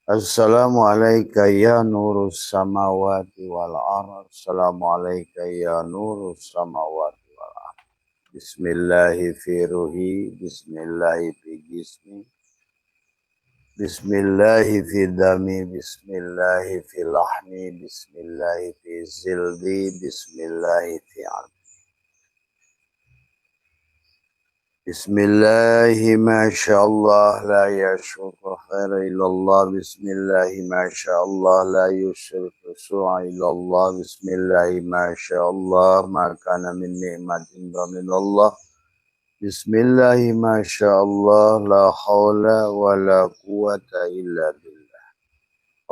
Assalamualaikum ya nurus samawati wal ardh. Assalamualaikum ya nurus samawati wal ardh. Bismillahi fi ruhi, bismillahi fi jismi, bismillahi fi dami, bismillahi fi lahmi, bismillahi fi zildi, bismillahi fi ardi. Bismillahi masyaallah la yashruku khaira illallah. Bismillahi masyaallah la yusyriku su'a illallah. Bismillahi masyaallah ma kana min ni'matin minallah. Bismillahi masyaallah la haula wa la quwata illa billah.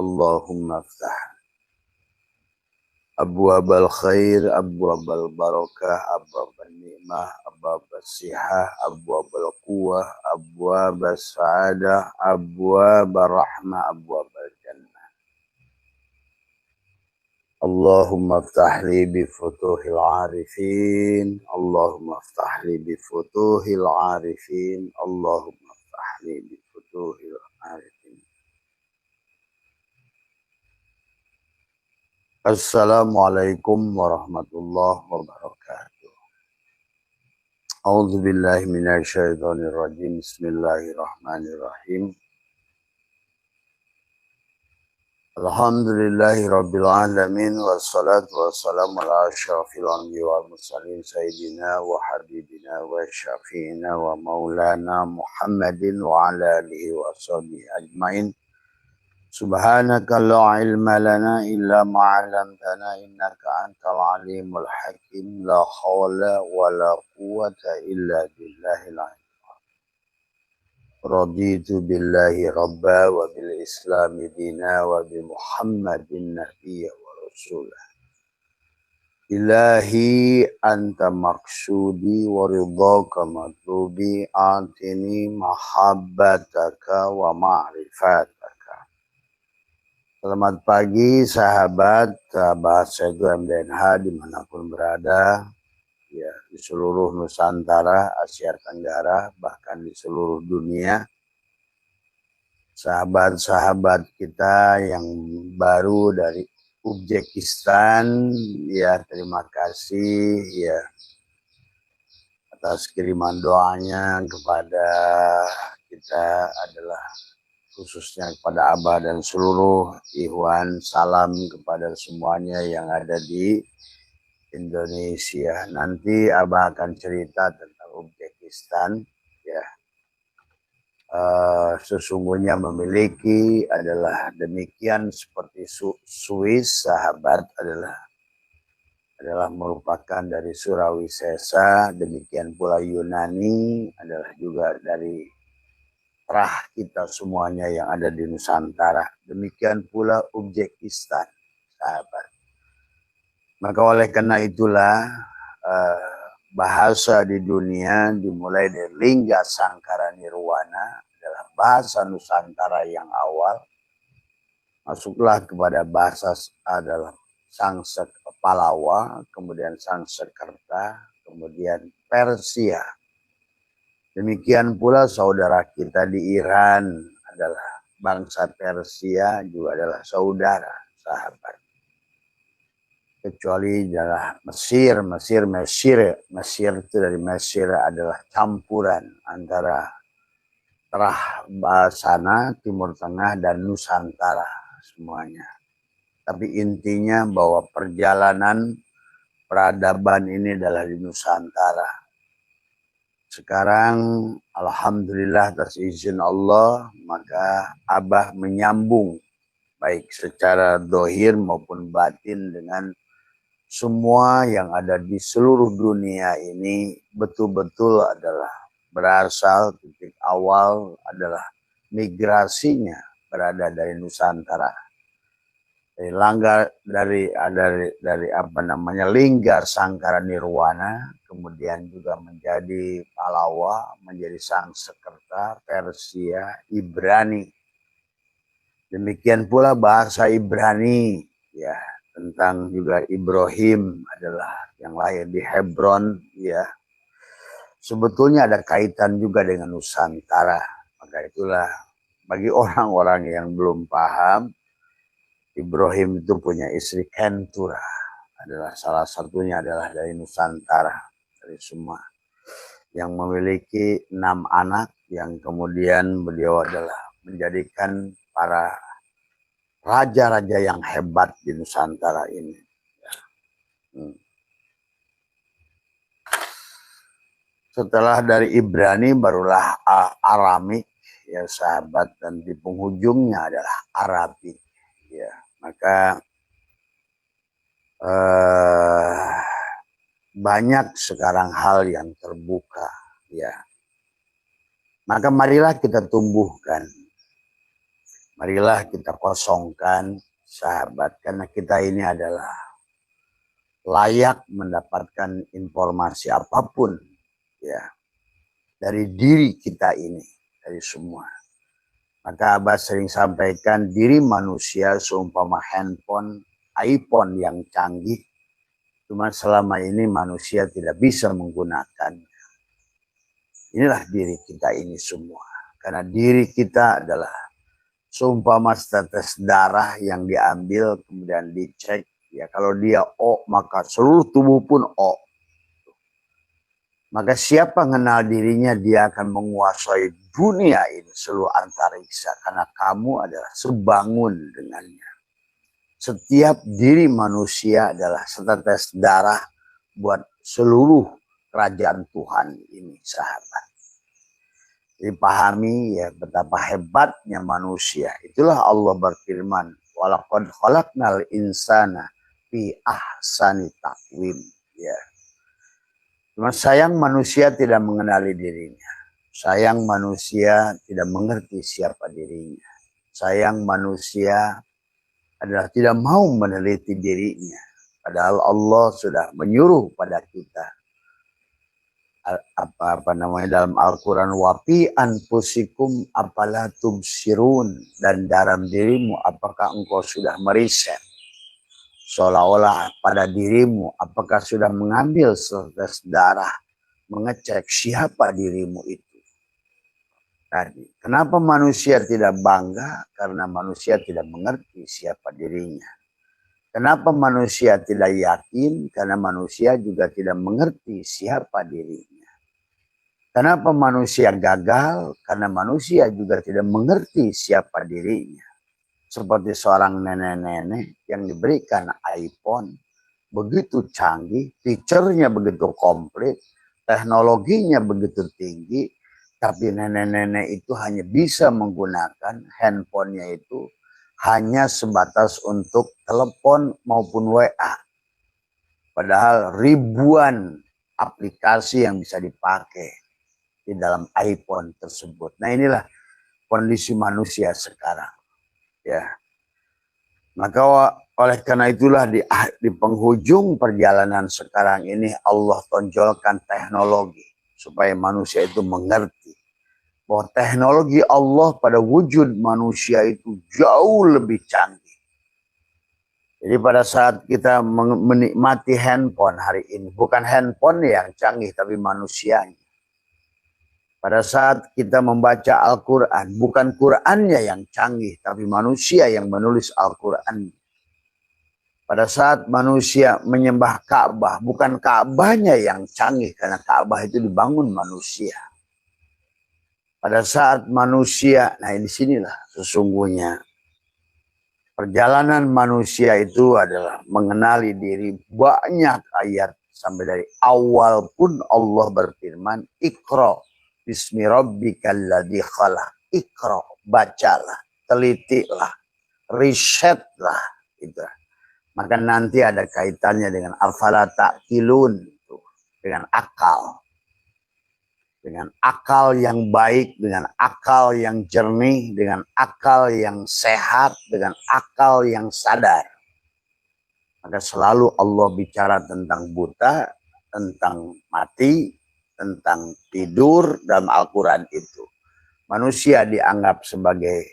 Allahumma ftah abwabal khair, abwabal barakah, abwabal nikmah, abwabal sihah, abwabal quwah, abwabal sa'adah, abwabal rahmah, abwabal jannah. Allahumma ftah li bi futuhil arifin, Allahumma ftah li bi futuhil arifin, Allahumma ftah li bi futuhil arifin. Assalamualaikum warahmatullahi wabarakatuh. A'udzu billahi minasyaitonir rajim. Bismillahirrahmanirrahim. Alhamdulillahi rabbil alamin wassalatu wassalamu ala asyrafil anbiya'i wal mursalin sayyidina wa habibina wa syafi'ina wa maulana Muhammadin wa ala alihi wa sahbihi ajmain. Subhanaka la ilma lana illa ma 'allamtana innaka antal alimul hakim. La haula wa la quwwata illa billahil azim. Raditu billahi rabba wa bil islami dina wa bi Muhammadin nabiyya wa rasulah. Ilahi anta maksudi wa ridhaka matlubi atini mahabbataka wa ma'rifataka. Selamat pagi sahabat bahasa itu MDNH dimanapun berada, ya di seluruh Nusantara, Asia Tenggara, bahkan di seluruh dunia. Sahabat-sahabat kita yang baru dari Uzbekistan, ya terima kasih ya atas kiriman doanya kepada kita adalah khususnya kepada Abah dan seluruh ikhwan. Salam kepada semuanya yang ada di Indonesia. Nanti Abah akan cerita tentang Uzbekistan, ya. Sesungguhnya memiliki adalah demikian seperti Swiss, sahabat adalah merupakan dari Surawisesa. Demikian pula Yunani adalah juga dari kita semuanya yang ada di Nusantara. Demikian pula Uzbekistan, sahabat. Maka oleh karena itulah bahasa di dunia dimulai dari Lingga Sangkara Nirwana adalah bahasa Nusantara yang awal. Masuklah kepada bahasa adalah Sanskerta Palawa, kemudian Sanskerta, kemudian Persia. Demikian pula saudara kita di Iran adalah bangsa Persia, juga adalah saudara, sahabat. Kecuali adalah Mesir itu dari Mesir adalah campuran antara sana, Timur Tengah, dan Nusantara semuanya. Tapi intinya bahwa perjalanan peradaban ini adalah di Nusantara. Sekarang alhamdulillah atas izin Allah, maka Abah menyambung baik secara dohir maupun batin dengan semua yang ada di seluruh dunia ini. Betul-betul adalah berasal, titik awal adalah migrasinya berada dari Nusantara. Dari Lingga Sangkara Nirwana, kemudian juga menjadi Palawa, menjadi Sanskerta, Persia, Ibrani. Demikian pula bahasa Ibrani, ya, tentang juga Ibrahim adalah yang lahir di Hebron, ya. Sebetulnya ada kaitan juga dengan Nusantara. Maka itulah bagi orang-orang yang belum paham, Ibrahim itu punya istri Kentura, adalah salah satunya adalah dari Nusantara, dari semua, yang memiliki 6 anak, yang kemudian beliau adalah menjadikan para raja-raja yang hebat di Nusantara ini. Setelah dari Ibrani barulah Aramik, ya sahabat, dan di penghujungnya adalah Arabik, ya. Maka banyak sekarang hal yang terbuka, ya. Maka marilah kita tumbuhkan, marilah kita kosongkan, sahabat, karena kita ini adalah layak mendapatkan informasi apapun, ya, dari diri kita ini, dari semua. Maka Abah sering sampaikan, diri manusia seumpama handphone, iPhone yang canggih, cuma selama ini manusia tidak bisa menggunakan. Inilah diri kita ini semua. Karena diri kita adalah seumpama tetes darah yang diambil kemudian dicek. Ya, kalau dia O, maka seluruh tubuh pun O. Maka siapa mengenal dirinya, dia akan menguasai dunia ini, seluruh antariksa. Karena kamu adalah sebangun dengannya. Setiap diri manusia adalah setetes darah buat seluruh kerajaan Tuhan ini, sahabat. Jadi pahami ya betapa hebatnya manusia. Itulah Allah berfirman, walaqad khalaqnal insana fi ahsani taqwim. Ya. Cuma sayang manusia tidak mengenali dirinya. Sayang manusia tidak mengerti siapa dirinya. Sayang manusia adalah tidak mau meneliti dirinya. Padahal Allah sudah menyuruh pada kita. Apa namanya dalam Al-Quran, wafi anfusikum apala tubsirun, dan dalam dirimu apakah engkau sudah meriset, seolah-olah pada dirimu apakah sudah mengambil setetes darah, mengecek siapa dirimu itu tadi. Kenapa manusia tidak bangga? Karena manusia tidak mengerti siapa dirinya. Kenapa manusia tidak yakin? Karena manusia juga tidak mengerti siapa dirinya. Kenapa manusia gagal? Karena manusia juga tidak mengerti siapa dirinya. Seperti seorang nenek-nenek yang diberikan iPhone, begitu canggih, fiturnya begitu komplit, teknologinya begitu tinggi, tapi nenek-nenek itu hanya bisa menggunakan handphonenya itu hanya sebatas untuk telepon maupun WA. Padahal ribuan aplikasi yang bisa dipakai di dalam iPhone tersebut. Nah, inilah kondisi manusia sekarang. Ya. Maka oleh karena itulah di penghujung perjalanan sekarang ini Allah tonjolkan teknologi supaya manusia itu mengerti bahwa teknologi Allah pada wujud manusia itu jauh lebih canggih. Jadi pada saat kita menikmati handphone hari ini, bukan handphone yang canggih, tapi manusianya. Pada saat kita membaca Al-Quran, bukan Qurannya yang canggih, tapi manusia yang menulis Al-Quran. Pada saat manusia menyembah Ka'bah, bukan Ka'bahnya yang canggih, karena Ka'bah itu dibangun manusia. Pada saat manusia, nah di sinilah sesungguhnya perjalanan manusia itu adalah mengenali diri. Banyak ayat sampai dari awal pun Allah berfirman, Iqra bismi rabbikal ladzi khalaq. Iqra, bacalah, telitilah, risetlah gitu. Maka nanti ada kaitannya dengan afala ta'qilun, dengan akal. Dengan akal yang baik, dengan akal yang jernih, dengan akal yang sehat, dengan akal yang sadar. Maka selalu Allah bicara tentang buta, tentang mati, tentang tidur dalam Al-Quran itu. Manusia dianggap sebagai,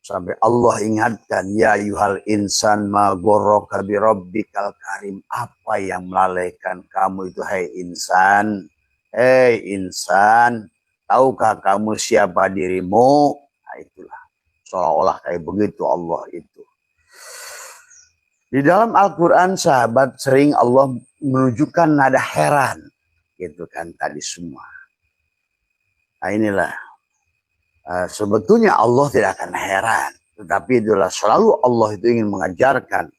sampai Allah ingatkan, ya yuhal insan ma ghorraka bi rabbikal karim. Apa yang melalaikan kamu itu, hai insan? Hei insan, tahukah kamu siapa dirimu? Nah, itulah seolah-olah kayak begitu Allah itu. Di dalam Al-Quran sahabat sering Allah menunjukkan nada heran. Gitu kan tadi semua. Nah inilah. Sebetulnya Allah tidak akan heran. Tetapi itulah selalu Allah itu ingin mengajarkan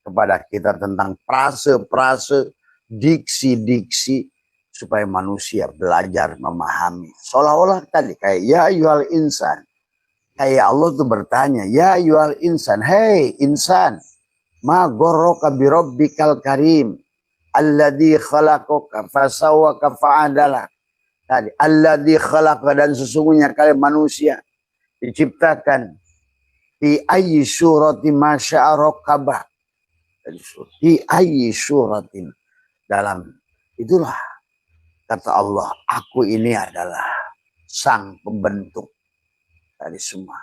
kepada kita tentang frase-frase, diksi-diksi. Supaya manusia belajar memahami. Seolah-olah tadi kayak ya ayyuhal insan. Kayak Allah tuh bertanya. Ya ayyuhal insan. Hei insan. Ma gharraka bi rabbikal karim alladzi khalaqaka fasawwaka fa'adalak. Tadi alladzi khalaqa, dan sesungguhnya kalian manusia diciptakan fi ayyi surati ma syaa rakkaba. Fi ayyi suratin, dalam itulah kata Allah, aku ini adalah sang pembentuk dari semua.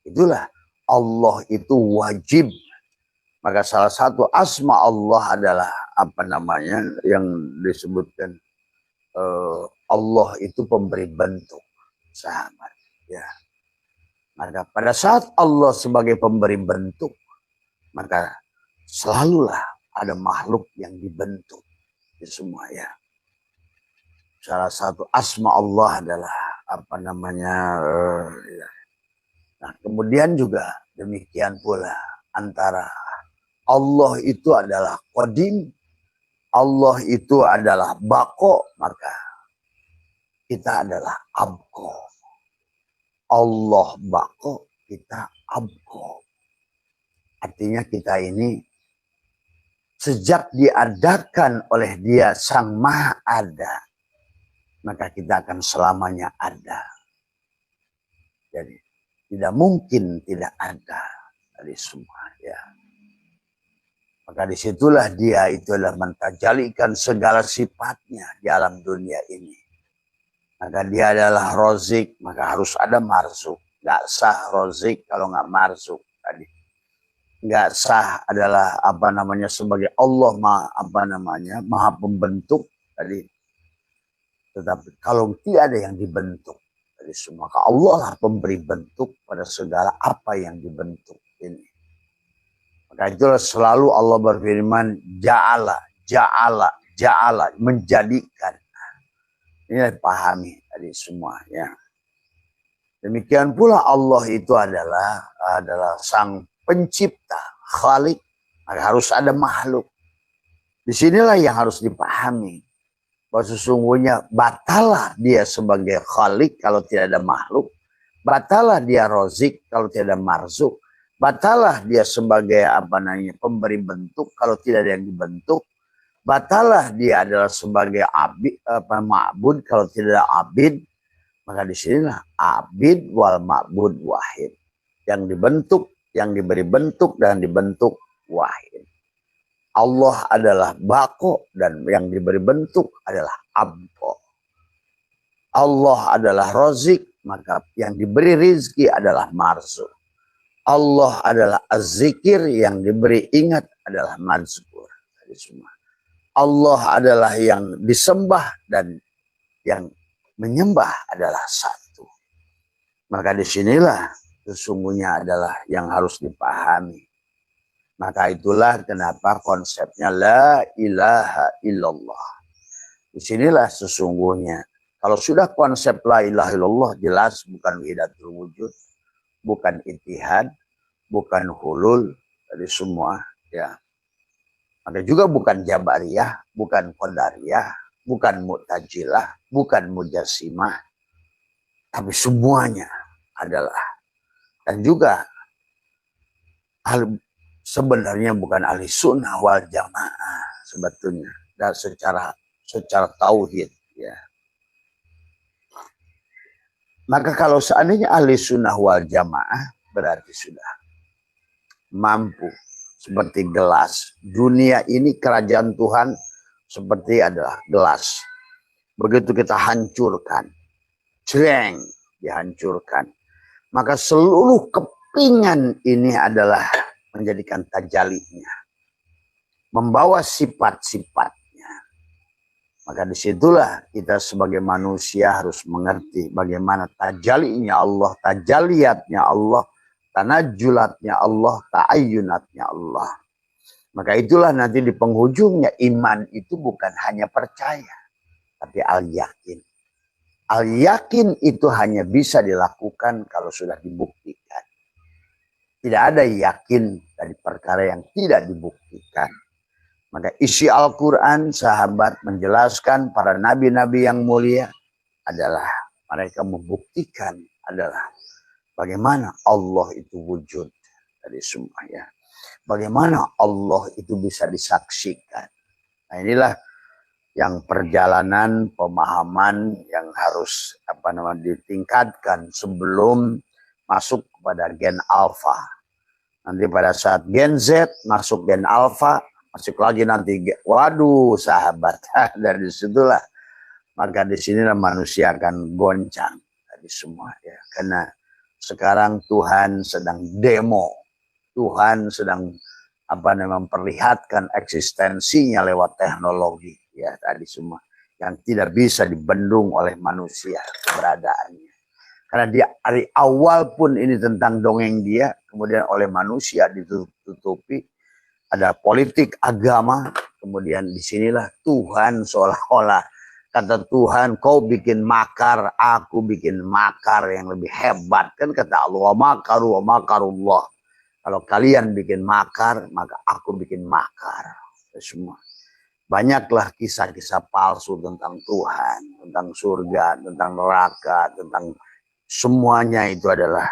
Itulah Allah itu wajib. Maka salah satu asma Allah adalah apa namanya yang disebutkan Allah itu pemberi bentuk, sahabat. Ya. Maka pada saat Allah sebagai pemberi bentuk, maka selalulah ada makhluk yang dibentuk di semua ya. Salah satu asma Allah adalah apa namanya. Ya. Nah kemudian juga demikian pula antara Allah itu adalah qadim, Allah itu adalah bako, maka kita adalah abko. Allah bako, kita abko. Artinya kita ini sejak diadakan oleh Dia Sang Maha Ada, maka kita akan selamanya ada. Jadi tidak mungkin tidak ada dari semua ya. Maka disitulah Dia itu adalah mentajalikan segala sifatnya di alam dunia ini. Maka Dia adalah rozik, maka harus ada marzuk. Gak sah rozik kalau nggak marzuk tadi. Gak sah adalah apa namanya sebagai Allah maha pembentuk tadi. Tetapi kalau tidak ada yang dibentuk dari semua, maka Allah lah pemberi bentuk pada segala apa yang dibentuk ini. Maka itulah selalu Allah berfirman, ja'ala, ja'ala, ja'ala, menjadikan. Ini pahami tadi semua ya. Demikian pula Allah itu adalah sang pencipta, khalik. Maka harus ada makhluk. Disinilah yang harus dipahami. Bahwa sesungguhnya batalah Dia sebagai khalik kalau tidak ada makhluk. Batalah Dia rozik kalau tidak ada marzuk. Batalah Dia sebagai pemberi bentuk kalau tidak ada yang dibentuk. Batalah Dia adalah sebagai ma'bud kalau tidak ada abid. Maka disinilah abid wal ma'bud wahid. Yang dibentuk, yang diberi bentuk dan dibentuk wahid. Allah adalah bako dan yang diberi bentuk adalah abko. Allah adalah rozik, maka yang diberi rizki adalah marzuk. Allah adalah az-zikir, yang diberi ingat adalah mazkur. Allah adalah yang disembah dan yang menyembah adalah satu. Maka disinilah sesungguhnya adalah yang harus dipahami. Maka itulah kenapa konsepnya la ilaha illallah. Disinilah sesungguhnya. Kalau sudah konsep la ilaha illallah jelas bukan wahdatul wujud, bukan ittihad, bukan hulul dari semua ya. Maka juga bukan jabariyah, bukan qadariyah, bukan mu'tazilah, bukan mujassimah. Tapi semuanya adalah, dan juga sebenarnya bukan ahli sunnah wal jamaah sebetulnya, dan secara tauhid ya. Maka kalau seandainya ahli sunnah wal jamaah berarti sudah mampu seperti gelas. Dunia ini kerajaan Tuhan seperti adalah gelas. Begitu kita hancurkan, cereng dihancurkan, maka seluruh kepingan ini adalah menjadikan tajalinya, membawa sifat-sifatnya. Maka disitulah kita sebagai manusia harus mengerti bagaimana tajalinya Allah, tajaliatnya Allah, tanajulatnya Allah, ta'ayunatnya Allah. Maka itulah nanti di penghujungnya iman itu bukan hanya percaya, tapi al-yakin. Al-yakin itu hanya bisa dilakukan kalau sudah dibuktikan. Tidak ada yakin dari perkara yang tidak dibuktikan. Maka isi Al-Quran, sahabat menjelaskan para nabi-nabi yang mulia adalah mereka membuktikan adalah bagaimana Allah itu wujud dari semuanya. Bagaimana Allah itu bisa disaksikan. Nah inilah yang perjalanan pemahaman yang harus ditingkatkan sebelum masuk kepada gen alfa. Nanti pada saat gen Z masuk gen alfa, masuk lagi nanti, waduh sahabat, dari situlah maka di sinilah manusia akan goncang dari semua ya. Karena sekarang Tuhan sedang demo, Tuhan sedang memperlihatkan eksistensinya lewat teknologi ya tadi semua yang tidak bisa dibendung oleh manusia keberadaannya. Karena dia dari awal pun ini tentang dongeng dia, kemudian oleh manusia ditutupi. Ada politik agama, kemudian disinilah Tuhan seolah-olah kata Tuhan, kau bikin makar, aku bikin makar yang lebih hebat. Kan kata Allah, makaru wa makarullah. Kalau kalian bikin makar, maka aku bikin makar. Semua. Banyaklah kisah-kisah palsu tentang Tuhan, tentang surga, tentang neraka, tentang semuanya itu adalah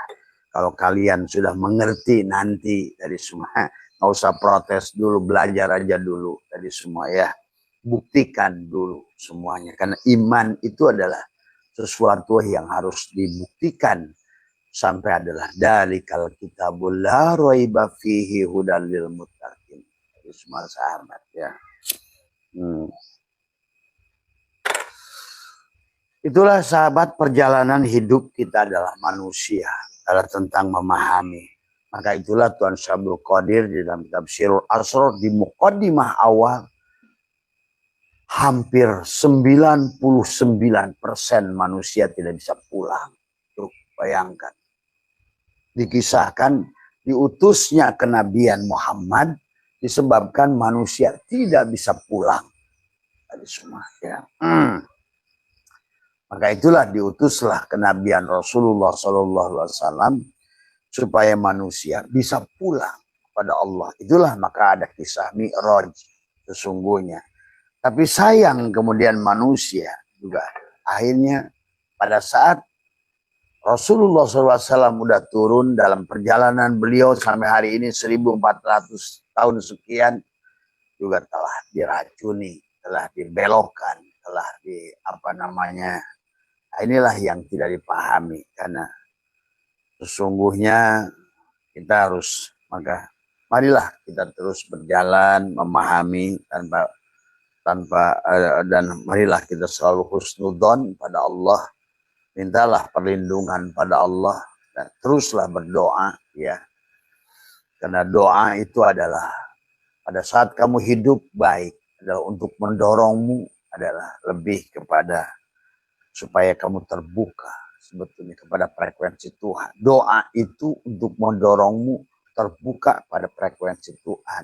kalau kalian sudah mengerti nanti dari semua. Nggak usah protes dulu, belajar aja dulu tadi semua ya. Buktikan dulu semuanya. Karena iman itu adalah sesuatu yang harus dibuktikan. Sampai adalah dalikal kitabul la raiba fihi hudal lil muttaqin. Jadi semua sahabat ya. Itulah sahabat perjalanan hidup kita adalah manusia. Adalah tentang memahami. Maka itulah Tuan Syabul Qadir di dalam kitab Sirul Asrar di muqaddimah awal hampir 99% manusia tidak bisa pulang. Tuh, bayangkan. Dikisahkan diutusnya kenabian Muhammad disebabkan manusia tidak bisa pulang. Tadi semua ya. Maka itulah diutuslah kenabian Rasulullah SAW supaya manusia bisa pulang kepada Allah. Itulah maka ada kisah Mi'raj sesungguhnya. Tapi sayang kemudian manusia juga akhirnya pada saat Rasulullah SAW sudah turun dalam perjalanan beliau sampai hari ini 1400 tahun sekian juga telah diracuni, telah dibelokkan, telah inilah yang tidak dipahami karena sesungguhnya kita harus marilah kita terus berjalan memahami dan marilah kita selalu husnudzon pada Allah, mintalah perlindungan pada Allah dan teruslah berdoa ya, karena doa itu adalah pada saat kamu hidup baik adalah untuk mendorongmu adalah lebih kepada supaya kamu terbuka sebetulnya kepada frekuensi Tuhan. Doa itu untuk mendorongmu terbuka pada frekuensi Tuhan.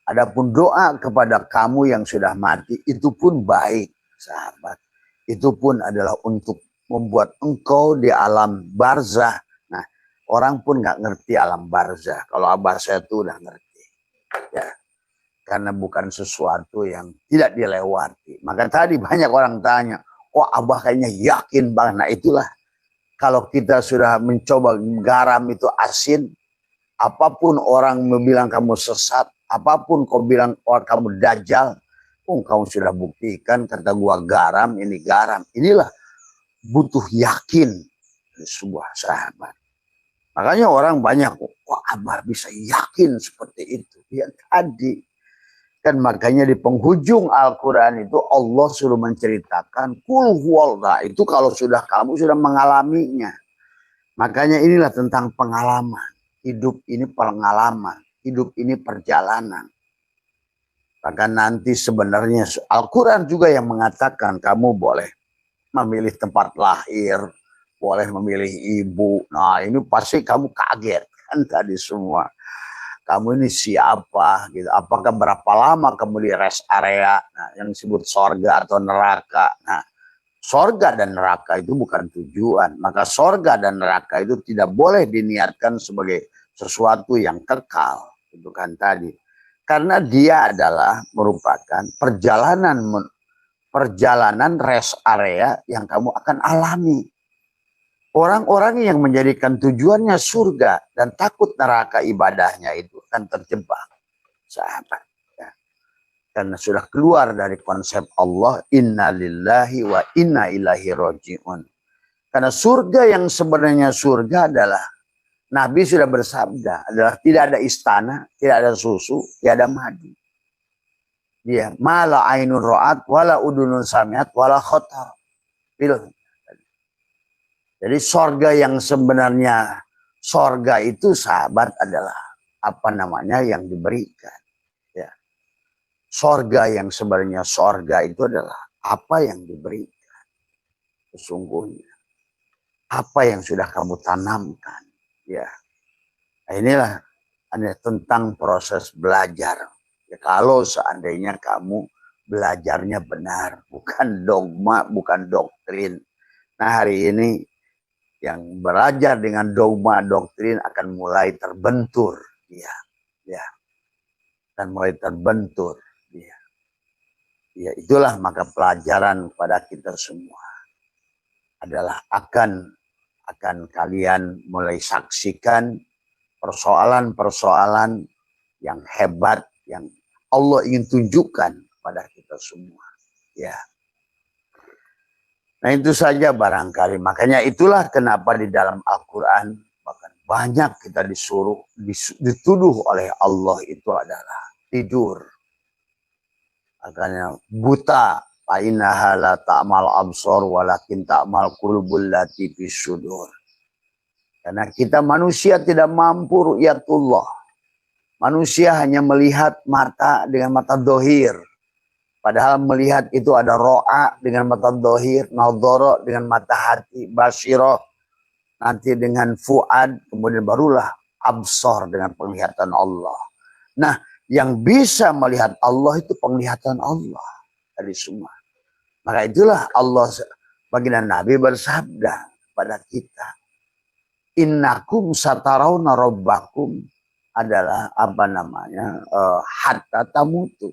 Adapun doa kepada kamu yang sudah mati itu pun baik, sahabat. Itu pun adalah untuk membuat engkau di alam barzah. Nah, orang pun nggak ngerti alam barzah. Kalau abah saya tuh udah ngerti. Ya. Karena bukan sesuatu yang tidak dilewati. Maka tadi banyak orang tanya, oh abah kayaknya yakin banget. Nah itulah, kalau kita sudah mencoba garam itu asin, apapun orang bilang kamu sesat, apapun kau bilang orang kamu dajjal, kamu sudah buktikan kata gua garam, ini garam. Inilah butuh yakin dari sebuah sahabat. Makanya orang banyak, wah abah bisa yakin seperti itu. Ya tadi. Kan makanya di penghujung Al-Quran itu Allah suruh menceritakan kul huwallah. Itu kalau sudah kamu sudah mengalaminya. Makanya inilah tentang pengalaman. Hidup ini pengalaman. Hidup ini perjalanan. Bahkan nanti sebenarnya Al-Quran juga yang mengatakan kamu boleh memilih tempat lahir, boleh memilih ibu. Nah ini pasti kamu kaget kan tadi semua. Kamu ini siapa gitu? Apakah berapa lama kamu di rest area? Nah, yang disebut sorga atau neraka. Nah, sorga dan neraka itu bukan tujuan. Maka sorga dan neraka itu tidak boleh diniatkan sebagai sesuatu yang kekal. Itu kan tadi. Karena dia adalah merupakan perjalanan rest area yang kamu akan alami. Orang-orang yang menjadikan tujuannya surga dan takut neraka ibadahnya itu akan terjebak, sahabat. Ya. Karena sudah keluar dari konsep Allah, inna lillahi wa inna ilaihi roji'un. Karena surga yang sebenarnya surga adalah, Nabi sudah bersabda, adalah tidak ada istana, tidak ada susu, tidak ada madu. Dia mala ainun ro'at, wala udunun samiat, wala khotar. Jadi sorga yang sebenarnya, sorga itu sahabat adalah apa namanya yang diberikan. Ya. Sorga yang sebenarnya sorga itu adalah apa yang diberikan. Sesungguhnya. Apa yang sudah kamu tanamkan. Ya. Nah, inilah tentang proses belajar. Ya, kalau seandainya kamu belajarnya benar. Bukan dogma, bukan doktrin. Nah hari ini yang belajar dengan dogma doktrin akan mulai terbentur, ya, akan mulai terbentur, ya itulah maka pelajaran kepada kita semua adalah akan kalian mulai saksikan persoalan-persoalan yang hebat yang Allah ingin tunjukkan pada kita semua, ya. Nah itu saja barangkali. Makanya itulah kenapa di dalam Al-Quran bahkan banyak kita dituduh oleh Allah itu adalah tidur. Makanya buta. Fa'innaha la ta'mal absor walakin ta'mal qulubul lati fis sudur. Karena kita manusia tidak mampu ru'yatullah. Manusia hanya melihat mata dengan mata dohir. Padahal melihat itu ada ro'a dengan mata dohir, nadhara dengan mata hati, basyirah nanti dengan fuad, kemudian barulah absor dengan penglihatan Allah. Nah, yang bisa melihat Allah itu penglihatan Allah dari semua. Maka itulah Allah baginda Nabi bersabda pada kita, innakum satarawna rabbakum adalah apa namanya hatta tamutu.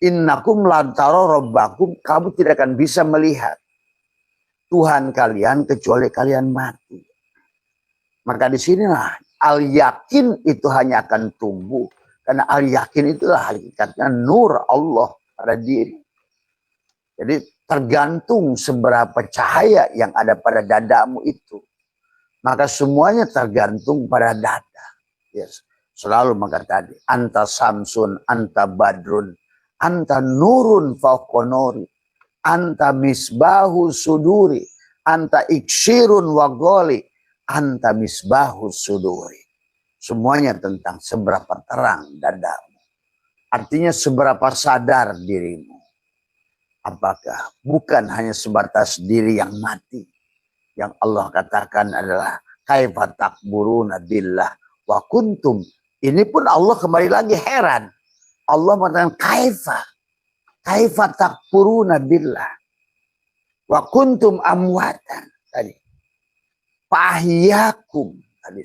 Innakum lantaro robbakum, kamu tidak akan bisa melihat Tuhan kalian kecuali kalian mati. Maka disinilah al yakin itu hanya akan tumbuh karena al yakin itulah hakikatnya nur Allah pada diri. Jadi tergantung seberapa cahaya yang ada pada dadamu itu, maka semuanya tergantung pada dada. Yes. Selalu maka tadi anta samsun, anta badrun, anta nurun fauqonori, anta misbahu suduri, anta iksirun wagoli, anta misbahu suduri. Semuanya tentang seberapa terang dadamu. Artinya seberapa sadar dirimu. Apakah bukan hanya sebatas diri yang mati. Yang Allah katakan adalah kaifa takburuna billah wa kuntum. Ini pun Allah kembali lagi heran. Allah mengatakan kaifa takfuruna billah wa kuntum amwatan tadi fahyakum tadi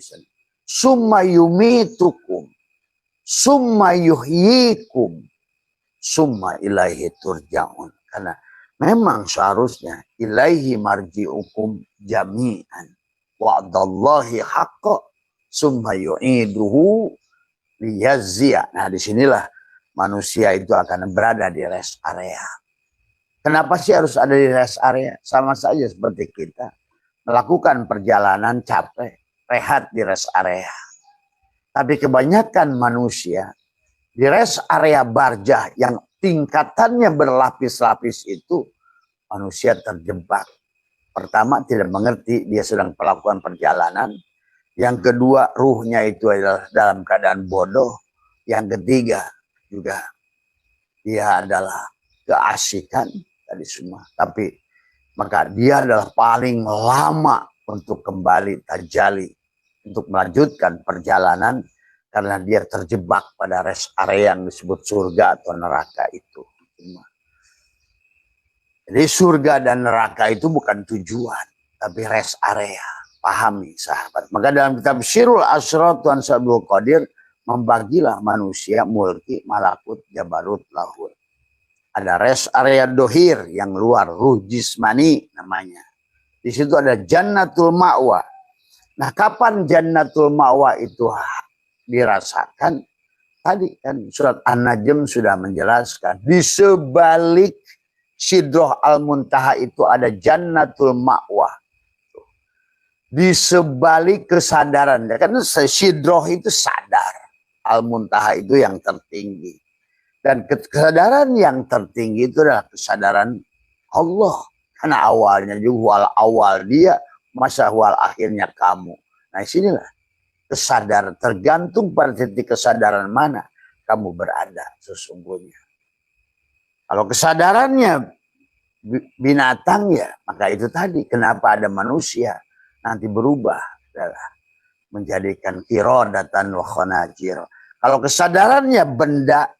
summa yumitukum summa yuhyikum summa ilaihi turja'un. Karena memang seharusnya ilaihi marji'ukum jami'an wa'dallahi haqqa summa yu'iduhu liyazziya. Nah disinilah manusia itu akan berada di rest area. Kenapa sih harus ada di rest area? Sama saja seperti kita melakukan perjalanan capek, rehat di rest area. Tapi kebanyakan manusia di rest area barjah yang tingkatannya berlapis-lapis itu, manusia terjebak. Pertama, tidak mengerti dia sedang melakukan perjalanan. Yang kedua, ruhnya itu adalah dalam keadaan bodoh. Yang ketiga, juga dia adalah keasikan tadi semua. Tapi maka dia adalah paling lama untuk kembali tajalli, untuk melanjutkan perjalanan karena dia terjebak pada rest area yang disebut surga atau neraka itu. Jadi surga dan neraka itu bukan tujuan, tapi rest area. Pahami sahabat. Maka dalam kitab Syirul Asrar Tuan Sabul Qadir membagilah manusia mulki, malakut, jabarut, lahut. Ada rest area dohir yang luar, ruh jismani namanya. Di situ ada jannatul ma'wa. Nah, kapan jannatul ma'wa itu dirasakan? Tadi kan surat An-Najm sudah menjelaskan. Di sebalik Sidroh Al-Muntaha itu ada jannatul ma'wa. Di sebalik kesadaran. Karena Sidroh itu sadar. Al-Muntaha itu yang tertinggi. Dan kesadaran yang tertinggi itu adalah kesadaran Allah. Karena awalnya juga awal dia, masa awal akhirnya kamu. Nah, sinilah kesadaran. Tergantung pada titik kesadaran mana kamu berada sesungguhnya. Kalau kesadarannya binatang ya, maka itu tadi kenapa ada manusia nanti berubah adalah menjadikan kirodatan wa khanajir. Kalau kesadarannya benda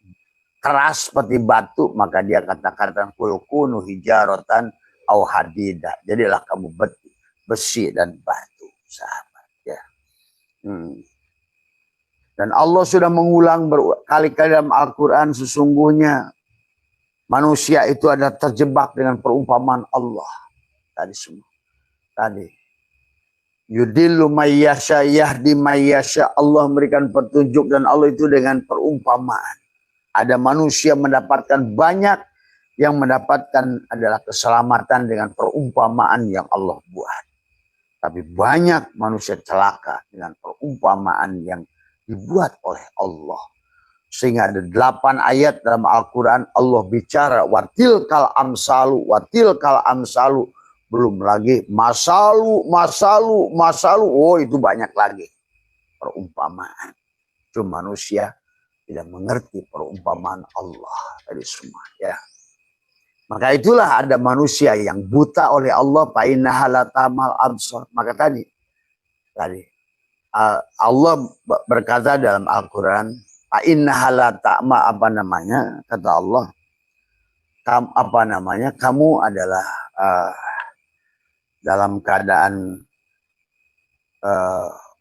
keras seperti batu, maka dia kata-kata kulkunu hijaratan au hadida. Jadilah kamu besi dan batu, sahabat ya. Dan Allah sudah mengulang berkali-kali dalam Al-Quran, sesungguhnya manusia itu ada terjebak dengan perumpamaan Allah. Tadi semua. Tadi. Yudillu mayyasha yahdi mayyasha. Allah memberikan petunjuk dan Allah itu dengan perumpamaan. Ada manusia mendapatkan banyak, yang mendapatkan adalah keselamatan dengan perumpamaan yang Allah buat. Tapi banyak manusia celaka dengan perumpamaan yang dibuat oleh Allah. Sehingga ada 8 ayat dalam Al-Quran Allah bicara watilkal amsalu, watilkal amsalu. Belum lagi masalu. Oh, itu banyak lagi perumpamaan. Cuma manusia tidak mengerti perumpamaan Allah dari semua ya. Maka itulah ada manusia yang buta oleh Allah, fa innaha latamal absar. Maka tadi Allah berkata dalam Al-Quran, fa innaha latama kata Allah, kamu adalah dalam keadaan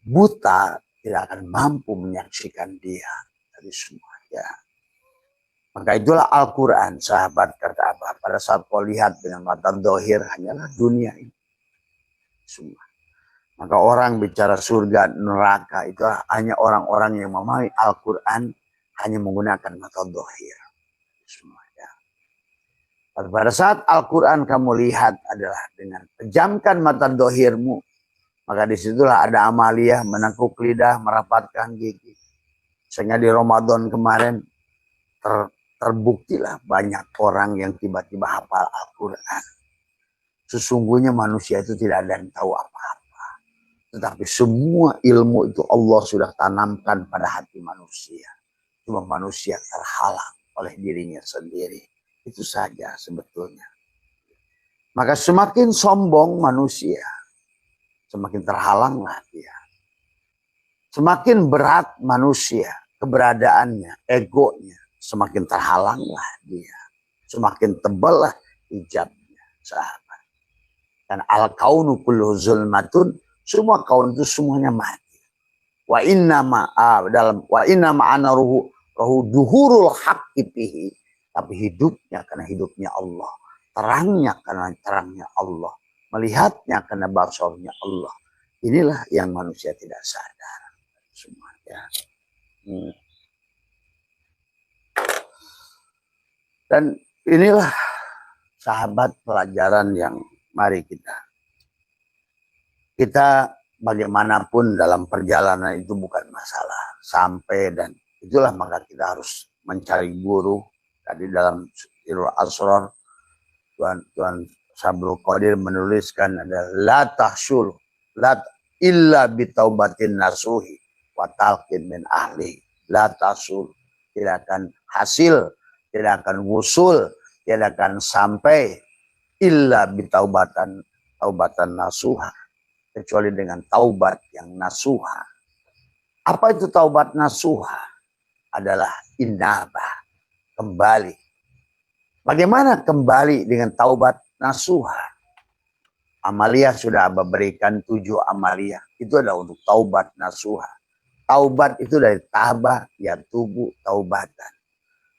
buta, tidak akan mampu menyaksikan dia dari semua ya. Maka itulah Al-Quran, sahabat, kata apa? Pada saat kau lihat dengan mata dohir hanyalah dunia ini semua. Maka orang bicara surga, neraka itu hanya orang-orang yang memahami Al-Quran, hanya menggunakan mata dohir semua ya. Pada saat Al-Quran kamu lihat adalah dengan pejamkan mata dohirmu, maka disitulah ada amaliyah menekuk lidah, merapatkan gigi. Sehingga di Ramadan kemarin terbuktilah banyak orang yang tiba-tiba hafal Al-Quran. Sesungguhnya manusia itu tidak ada yang tahu apa-apa. Tetapi semua ilmu itu Allah sudah tanamkan pada hati manusia. Cuma manusia terhalang oleh dirinya sendiri. Itu saja sebetulnya. Maka semakin sombong manusia, semakin terhalanglah dia. Semakin berat manusia, keberadaannya, egonya, semakin terhalanglah dia. Semakin teballah hijabnya, sahabat. Dan al-kaunu kullu zulmatun, semua kaun itu semuanya mati. Wa inna ma'ana ruhu duhurul haqqi bihi. Tapi hidupnya karena hidupnya Allah. Terangnya karena terangnya Allah. Melihatnya karena basarnya Allah. Inilah yang manusia tidak sadar. Semua ya. Dan inilah sahabat pelajaran yang mari kita bagaimanapun dalam perjalanan itu bukan masalah sampai, dan itulah maka kita harus mencari guru. Tadi dalam Syirul Asrar Tuan Sabul Qadir menuliskan ada la tahsul la illa bitaubatin nasuhi wa talqin min ahli. La tahsul, tidak akan hasil, tidak akan wusul, tidak akan sampai illa bitaubatan nasuha, kecuali dengan taubat yang nasuha. Apa itu taubat nasuha? Adalah inabah, kembali. Bagaimana kembali dengan taubat nasuha? Amaliyah sudah Abah berikan 7 amaliyah. Itu adalah untuk taubat nasuha. Taubat itu dari taba, ya tubuh, taubatan.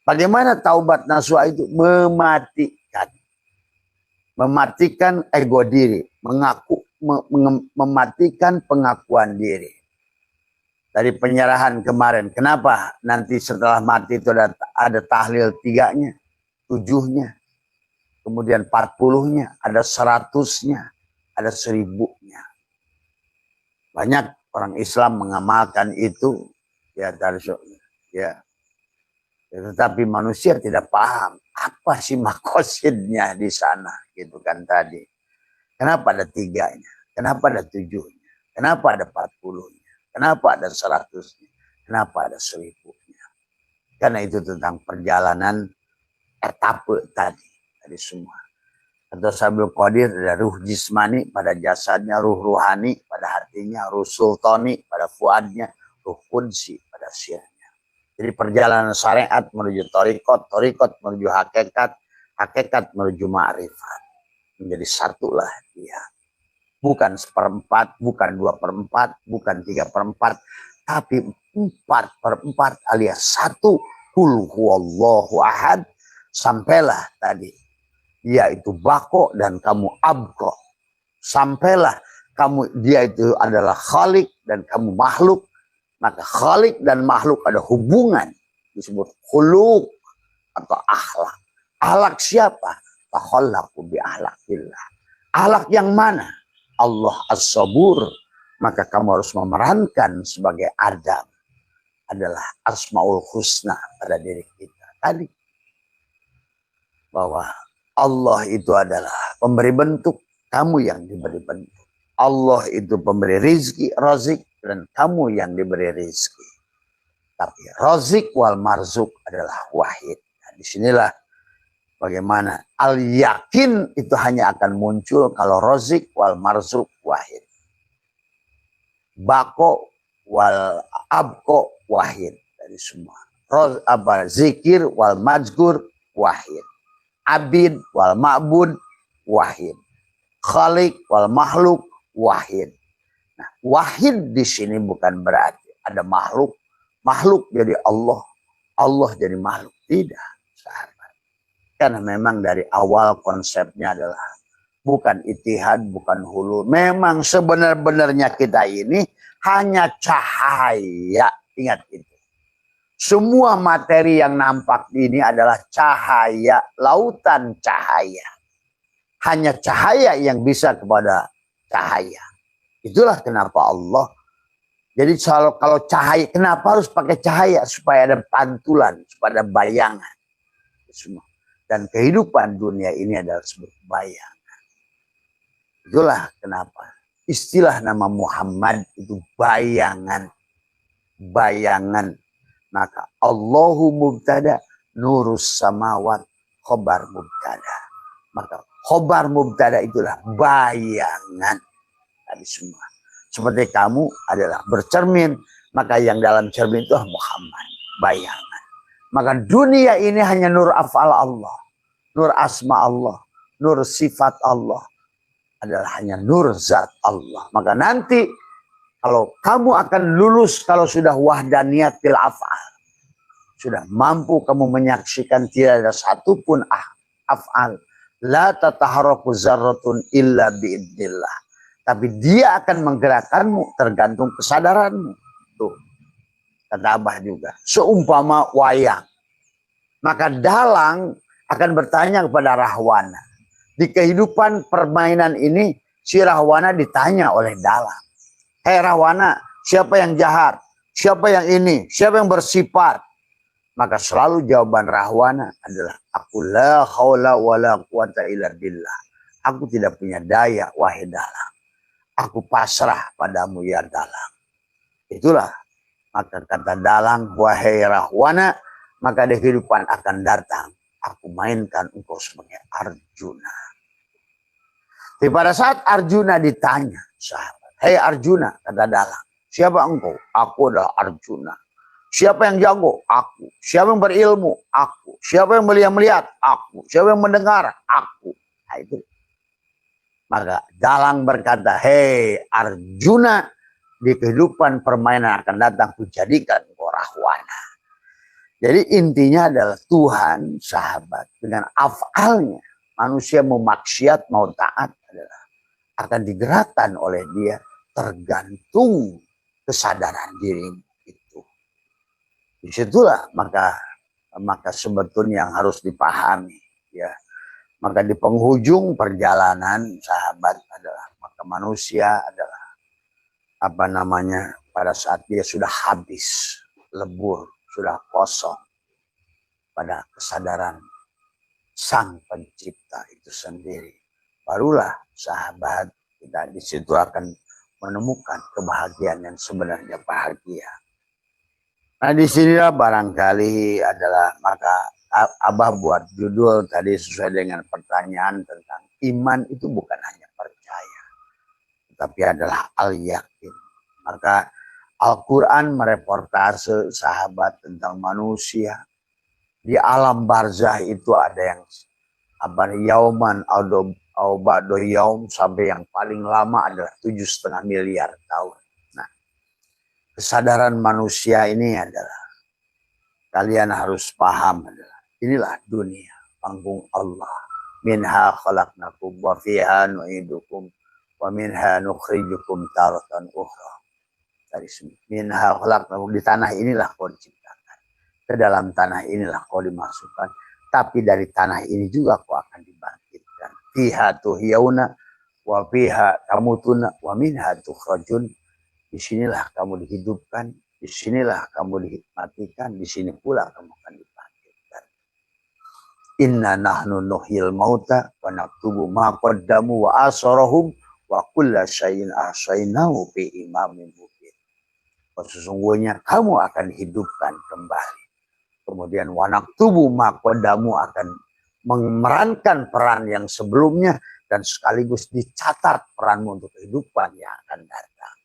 Bagaimana taubat nasuha itu? Mematikan. Mematikan ego diri. Mematikan pengakuan diri. Dari penyerahan kemarin. Kenapa? Nanti setelah mati itu ada tahlil 3-nya, 7-nya. Kemudian 40-nya, ada 100-nya, ada 1000-nya. Banyak orang Islam mengamalkan itu, ya, tetapi manusia tidak paham apa sih makosidnya di sana, gitu kan tadi. Kenapa ada 3-nya? Kenapa ada 7-nya? Kenapa ada 40-nya? Kenapa ada 100-nya? Kenapa ada 1000-nya? Karena itu tentang perjalanan etape tadi. Dari semua. Atau Sabil Qadir ada ruh jismani pada jasadnya, ruh ruhani pada hatinya, ruh sultani pada fuadnya, ruh kunsi pada sirnya. Jadi perjalanan syariat menuju torikot, torikot menuju hakikat, hakikat menuju ma'rifat. Menjadi satulah dia. Bukan 1/4, bukan 2/4, bukan 3/4, tapi 4/4 alias 1. Qul huwallahu ahad. Sampailah tadi. Dia itu bako dan kamu abko. Sampailah dia itu adalah khalik dan kamu makhluk. Maka khalik dan makhluk ada hubungan. Disebut khuluk atau akhlak. Akhlak siapa? Takhallaku bi akhlakillah. Akhlak yang mana? Allah as-sabur. Maka kamu harus memerankan sebagai Adam. Adalah asmaul husna pada diri kita. Tadi. Bahwa Allah itu adalah pemberi bentuk, kamu yang diberi bentuk. Allah itu pemberi rizki, razik, dan kamu yang diberi rizki. Tapi razik wal marzuk adalah wahid. Nah, disinilah bagaimana al-yakin itu hanya akan muncul kalau razik wal marzuk wahid. Bako wal abko wahid. Dari semua. Zikir wal majgur wahid. Abid wal ma'bud wahid. Khalik wal makhluk wahid. Nah, wahid di sini bukan berarti ada makhluk. Makhluk jadi Allah. Allah jadi makhluk. Tidak, sahabat. Karena memang dari awal konsepnya adalah bukan itihad, bukan hulul. Memang sebenar-benarnya kita ini hanya cahaya. Ingat itu. Semua materi yang nampak ini adalah cahaya, lautan cahaya. Hanya cahaya yang bisa kepada cahaya. Itulah kenapa Allah. Jadi kalau cahaya, kenapa harus pakai cahaya? Supaya ada pantulan, supaya ada bayangan. Semua. Dan kehidupan dunia ini adalah sebuah bayangan. Itulah kenapa. Istilah nama Muhammad itu bayangan. Bayangan. Maka Allahu mubtada, nurus samawat, khobar mubtada. Maka khobar mubtada itulah bayangan. Tadi semua. Seperti kamu adalah bercermin. Maka yang dalam cermin itu Muhammad. Bayangan. Maka dunia ini hanya nur af'al Allah. Nur asma Allah. Nur sifat Allah. Adalah hanya nur zat Allah. Maka nanti kalau kamu akan lulus kalau sudah wahdaniyat fil af'al. Sudah mampu kamu menyaksikan tidak ada satupun af'al. La tataharaku zarratun illa biidnillah. Tapi dia akan menggerakkanmu tergantung kesadaranmu. Tuh. Kata Abah juga. Seumpama wayang. Maka dalang akan bertanya kepada Rahwana. Di kehidupan permainan ini si Rahwana ditanya oleh dalang. Hei Rahwana, siapa yang jahat? Siapa yang ini? Siapa yang bersifat? Maka selalu jawaban Rahwana adalah aku la haula wala quwata illa billah. Aku tidak punya daya wahai dalang. Aku pasrah padamu ya dalang. Itulah maka kata dalang wahai Rahwana, maka di kehidupan akan datang aku mainkan engkau sebagai Arjuna. Tapi pada saat Arjuna ditanya, sahabat, hei Arjuna, kata Dalang, siapa engkau? Aku adalah Arjuna. Siapa yang jago? Aku. Siapa yang berilmu? Aku. Siapa yang melihat? Aku. Siapa yang mendengar? Aku. Nah, itu. Maka Dalang berkata, hei Arjuna, di kehidupan permainan akan datang kujadikan engkau Rahwana. Jadi intinya adalah Tuhan, sahabat, dengan afalnya manusia mau maksiat, mau taat adalah akan digerakkan oleh dia tergantung kesadaran dirimu itu. Disitulah maka sebetulnya yang harus dipahami, ya. Maka di penghujung perjalanan sahabat adalah maka manusia adalah pada saat dia sudah habis, lebur, sudah kosong pada kesadaran Sang Pencipta itu sendiri, barulah sahabat kita di situ akan menemukan kebahagiaan yang sebenarnya bahagia. Nah, di sinilah barangkali adalah maka Abah buat judul tadi sesuai dengan pertanyaan tentang iman itu bukan hanya percaya, tapi adalah al-yakin. Maka Al-Quran mereportase sahabat tentang manusia. Di alam barzah itu ada yang yauman au ba'du yaum, sampai yang paling lama adalah 7,5 miliar tahun. Nah, kesadaran manusia ini adalah kalian harus paham adalah inilah dunia, panggung Allah. Minha khalaqnakum wa fiha nu'idukum wa minha nukhrijukum taratan ukhra. Dari sini, minha khalaqnakum, di tanah inilah kau diciptakan, ke dalam tanah inilah kau dimasukkan, tapi dari tanah ini juga kau akan dibangkitkan. Fiha tuhyauna wa fiha tamutuna wa minha tukhrajun. Disinilah kamu dihidupkan, disinilah kamu dimatikan, di sini pula kamu akan dibangkitkan. Inna nahnu nuhyil mauta wa naktubu ma qaddamu wa asarahum wa kulla syai'in ahsaynahu fi imamin mubin. Sesungguhnya kamu akan dihidupkan kembali. Kemudian wa naktubu ma qaddamu akan memerankan peran yang sebelumnya dan sekaligus dicatat peranmu untuk kehidupan yang akan datang.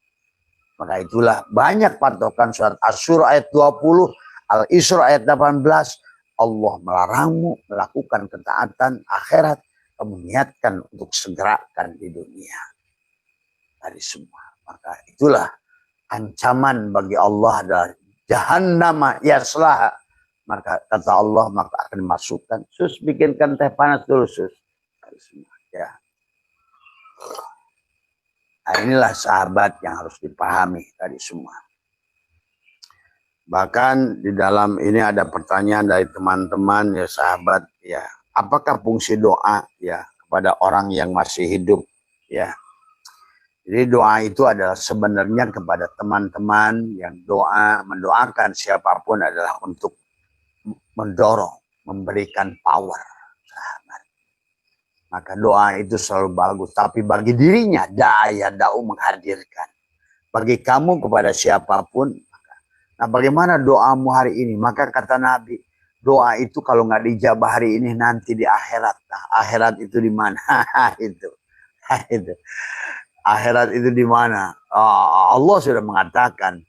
Maka itulah banyak patokan surat Asy-Syura ayat 20, Al-Isra ayat 18. Allah melarangmu melakukan ketaatan akhirat, kamu niatkan untuk segerakan di dunia. Dari semua. Maka itulah ancaman bagi Allah adalah jahannama yaslaha. Maka kata Allah, maka akan dimasukkan. Sus, bikinkan teh panas dulu, sus. Dari semua. Ya. Nah, inilah sahabat yang harus dipahami tadi semua. Bahkan di dalam ini ada pertanyaan dari teman-teman ya sahabat ya, apakah fungsi doa ya kepada orang yang masih hidup ya. Jadi doa itu adalah sebenarnya kepada teman-teman yang mendoakan siapapun adalah untuk mendorong, memberikan power sahabat. Maka doa itu selalu bagus. Tapi bagi dirinya, da'u menghadirkan. Bagi kamu kepada siapapun. Nah, bagaimana doamu hari ini? Maka kata Nabi, doa itu kalau nggak dijabah hari ini, nanti di akhirat. Nah, akhirat itu di mana? itu. Akhirat itu di mana? Allah sudah mengatakan,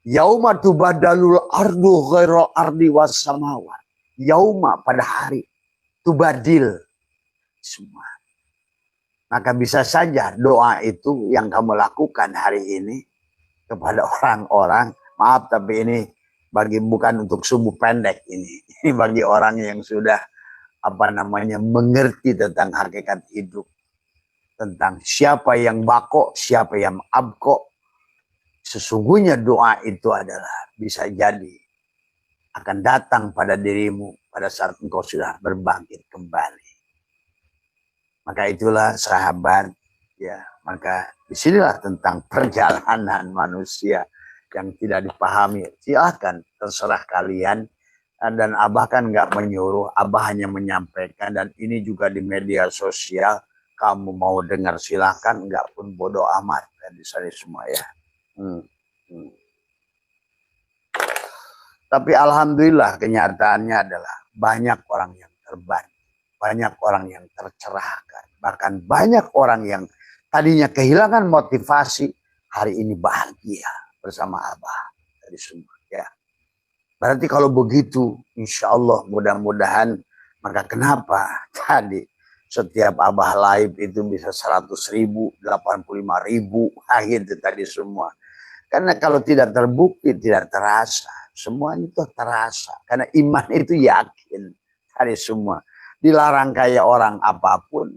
yauma tubadalul ardu ghairal ardi was samawat. Yauma, pada hari. Tubadil. Semua. Maka bisa saja doa itu yang kamu lakukan hari ini kepada orang-orang, maaf tapi ini bukan untuk sumbu pendek ini. Ini bagi orang yang sudah mengerti tentang hakikat hidup, tentang siapa yang bako, siapa yang abko. Sesungguhnya doa itu adalah bisa jadi akan datang pada dirimu pada saat engkau sudah berbangkit kembali. Maka itulah sahabat ya, maka disinilah tentang perjalanan manusia yang tidak dipahami. Silahkan, terserah kalian. Dan Abah kan nggak menyuruh, Abah hanya menyampaikan, dan ini juga di media sosial. Kamu mau dengar silahkan, nggak pun bodoh amat kan di sana semua ya. Tapi alhamdulillah kenyataannya adalah banyak orang yang terbantu, banyak orang yang tercerahkan, bahkan banyak orang yang tadinya kehilangan motivasi, hari ini bahagia bersama Abah dari semua. Ya, berarti kalau begitu, insya Allah mudah-mudahan, maka kenapa tadi setiap Abah live itu bisa 100.000, 85.000, gitu tadi semua. Karena kalau tidak terbukti, tidak terasa. Semuanya itu terasa. Karena iman itu yakin. Tadi semua. Dilarang kayak orang apapun.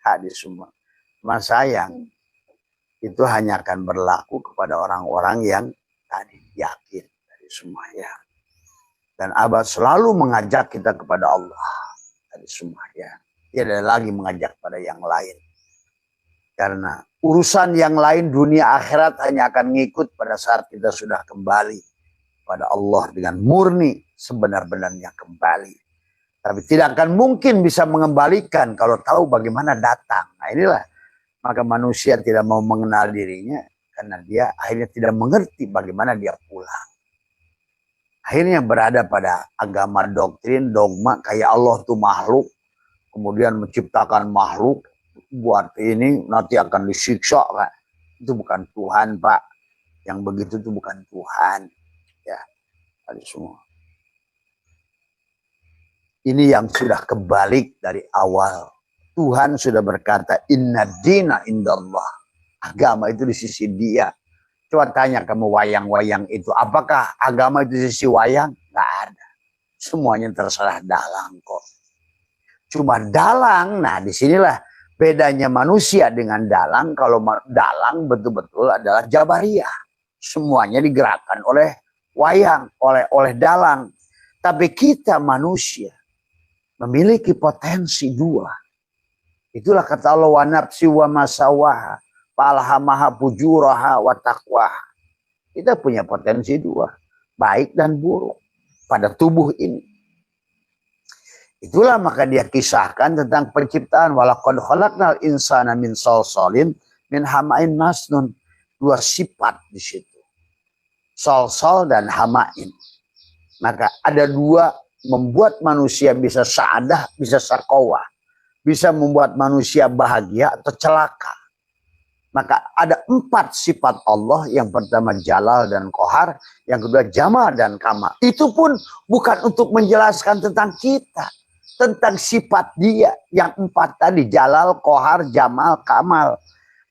Tadi semua. Mas sayang. Itu hanya akan berlaku kepada orang-orang yang tadi yakin. Tadi semua ya. Dan Abah selalu mengajak kita kepada Allah. Tadi semua ya. Tidak lagi mengajak pada yang lain. Karena urusan yang lain dunia akhirat hanya akan ngikut pada saat kita sudah kembali pada Allah dengan murni sebenar-benarnya kembali. Tapi tidak akan mungkin bisa mengembalikan kalau tahu bagaimana datang. Nah inilah maka manusia tidak mau mengenal dirinya karena dia akhirnya tidak mengerti bagaimana dia pulang. Akhirnya berada pada agama doktrin, dogma kayak Allah tuh makhluk, kemudian menciptakan makhluk. Buat ini nanti akan disiksa, Pak. Itu bukan Tuhan, Pak. Yang begitu itu bukan Tuhan. Ya, tadi semua. Ini yang sudah kebalik dari awal. Tuhan sudah berkata, inna dina indallah. Agama itu di sisi dia. Coba tanya kamu wayang-wayang itu. Apakah agama itu di sisi wayang? Nggak ada. Semuanya terserah dalang kok. Cuma dalang, nah disinilah bedanya manusia dengan dalang. Kalau dalang betul-betul adalah Jabariyah. Semuanya digerakkan oleh wayang, oleh dalang. Tapi kita manusia memiliki potensi dua. Itulah kata Allah, wa nafsi wa masawaha, falhamaha fujuraha wa taqwaha. Kita punya potensi dua, baik dan buruk pada tubuh ini. Itulah maka dia kisahkan tentang penciptaan, walaqad khalaqnal insana min salsalin min hamain masnun. Dua sifat di situ. Salsal dan hamain. Maka ada dua membuat manusia bisa sa'adah, bisa syaqawah. Bisa membuat manusia bahagia atau celaka. Maka ada 4 sifat Allah. Yang pertama Jalal dan Qahar, yang kedua Jamal dan Kamal. Itu pun bukan untuk menjelaskan tentang kita, tentang sifat dia. Yang 4 tadi, Jalal, Qahar, Jamal, Kamal.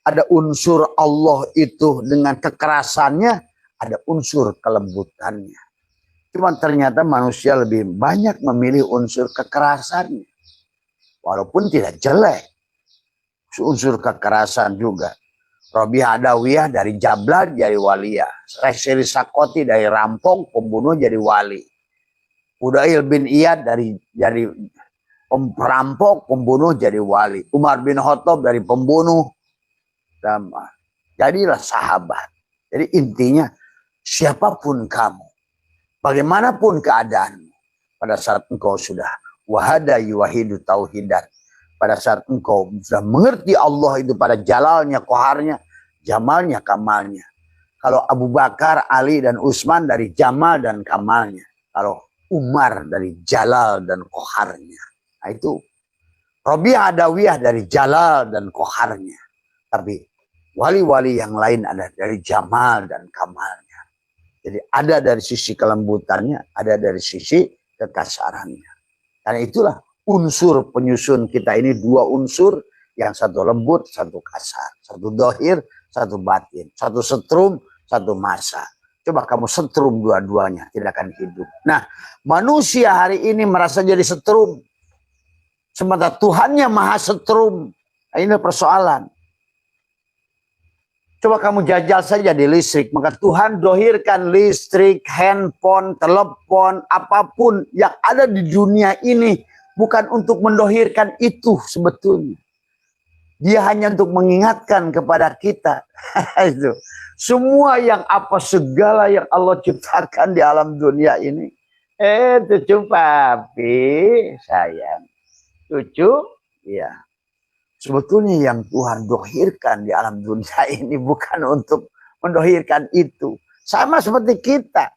Ada unsur Allah itu dengan kekerasannya, ada unsur kelembutannya. Cuma ternyata manusia lebih banyak memilih unsur kekerasannya. Walaupun tidak jelek. Unsur kekerasan juga. Robiah Adawiyah dari Jablan jadi waliyah. Resiri Sakoti dari rampok, pembunuh jadi wali. Udail bin Iyad dari perampok, pembunuh jadi wali. Umar bin Khattab dari pembunuh. Jadilah sahabat. Jadi intinya siapapun kamu, bagaimanapun keadaanmu, pada saat engkau sudah wahada yuwahidu tauhidan, pada saat engkau sudah mengerti Allah itu pada jalalnya, qaharnya, jamalnya, kamalnya. Kalau Abu Bakar, Ali dan Utsman dari jamal dan kamalnya. Kalau Umar dari jalal dan qaharnya. Nah itu Robiah Adawiyah dari jalal dan qaharnya. Tapi wali-wali yang lain ada dari jamal dan kamalnya. Jadi ada dari sisi kelembutannya, ada dari sisi kekasarannya. Karena itulah unsur penyusun kita ini 2 unsur, yang satu lembut, satu kasar, satu dohir, satu batin, satu setrum, satu masa. Coba kamu setrum dua-duanya, tidak akan hidup. Nah, manusia hari ini merasa jadi setrum, sementara Tuhannya maha setrum. Nah, ini persoalan. Coba kamu jajal saja di listrik, maka Tuhan dohirkan listrik, handphone, telepon, apapun yang ada di dunia ini bukan untuk mendohirkan itu sebetulnya. Dia hanya untuk mengingatkan kepada kita. Itu. Semua yang apa segala yang Allah ciptakan di alam dunia ini. Cucu papi, sayang. Cucu, iya. Sebetulnya yang Tuhan dohirkan di alam dunia ini bukan untuk mendohirkan itu. Sama seperti kita.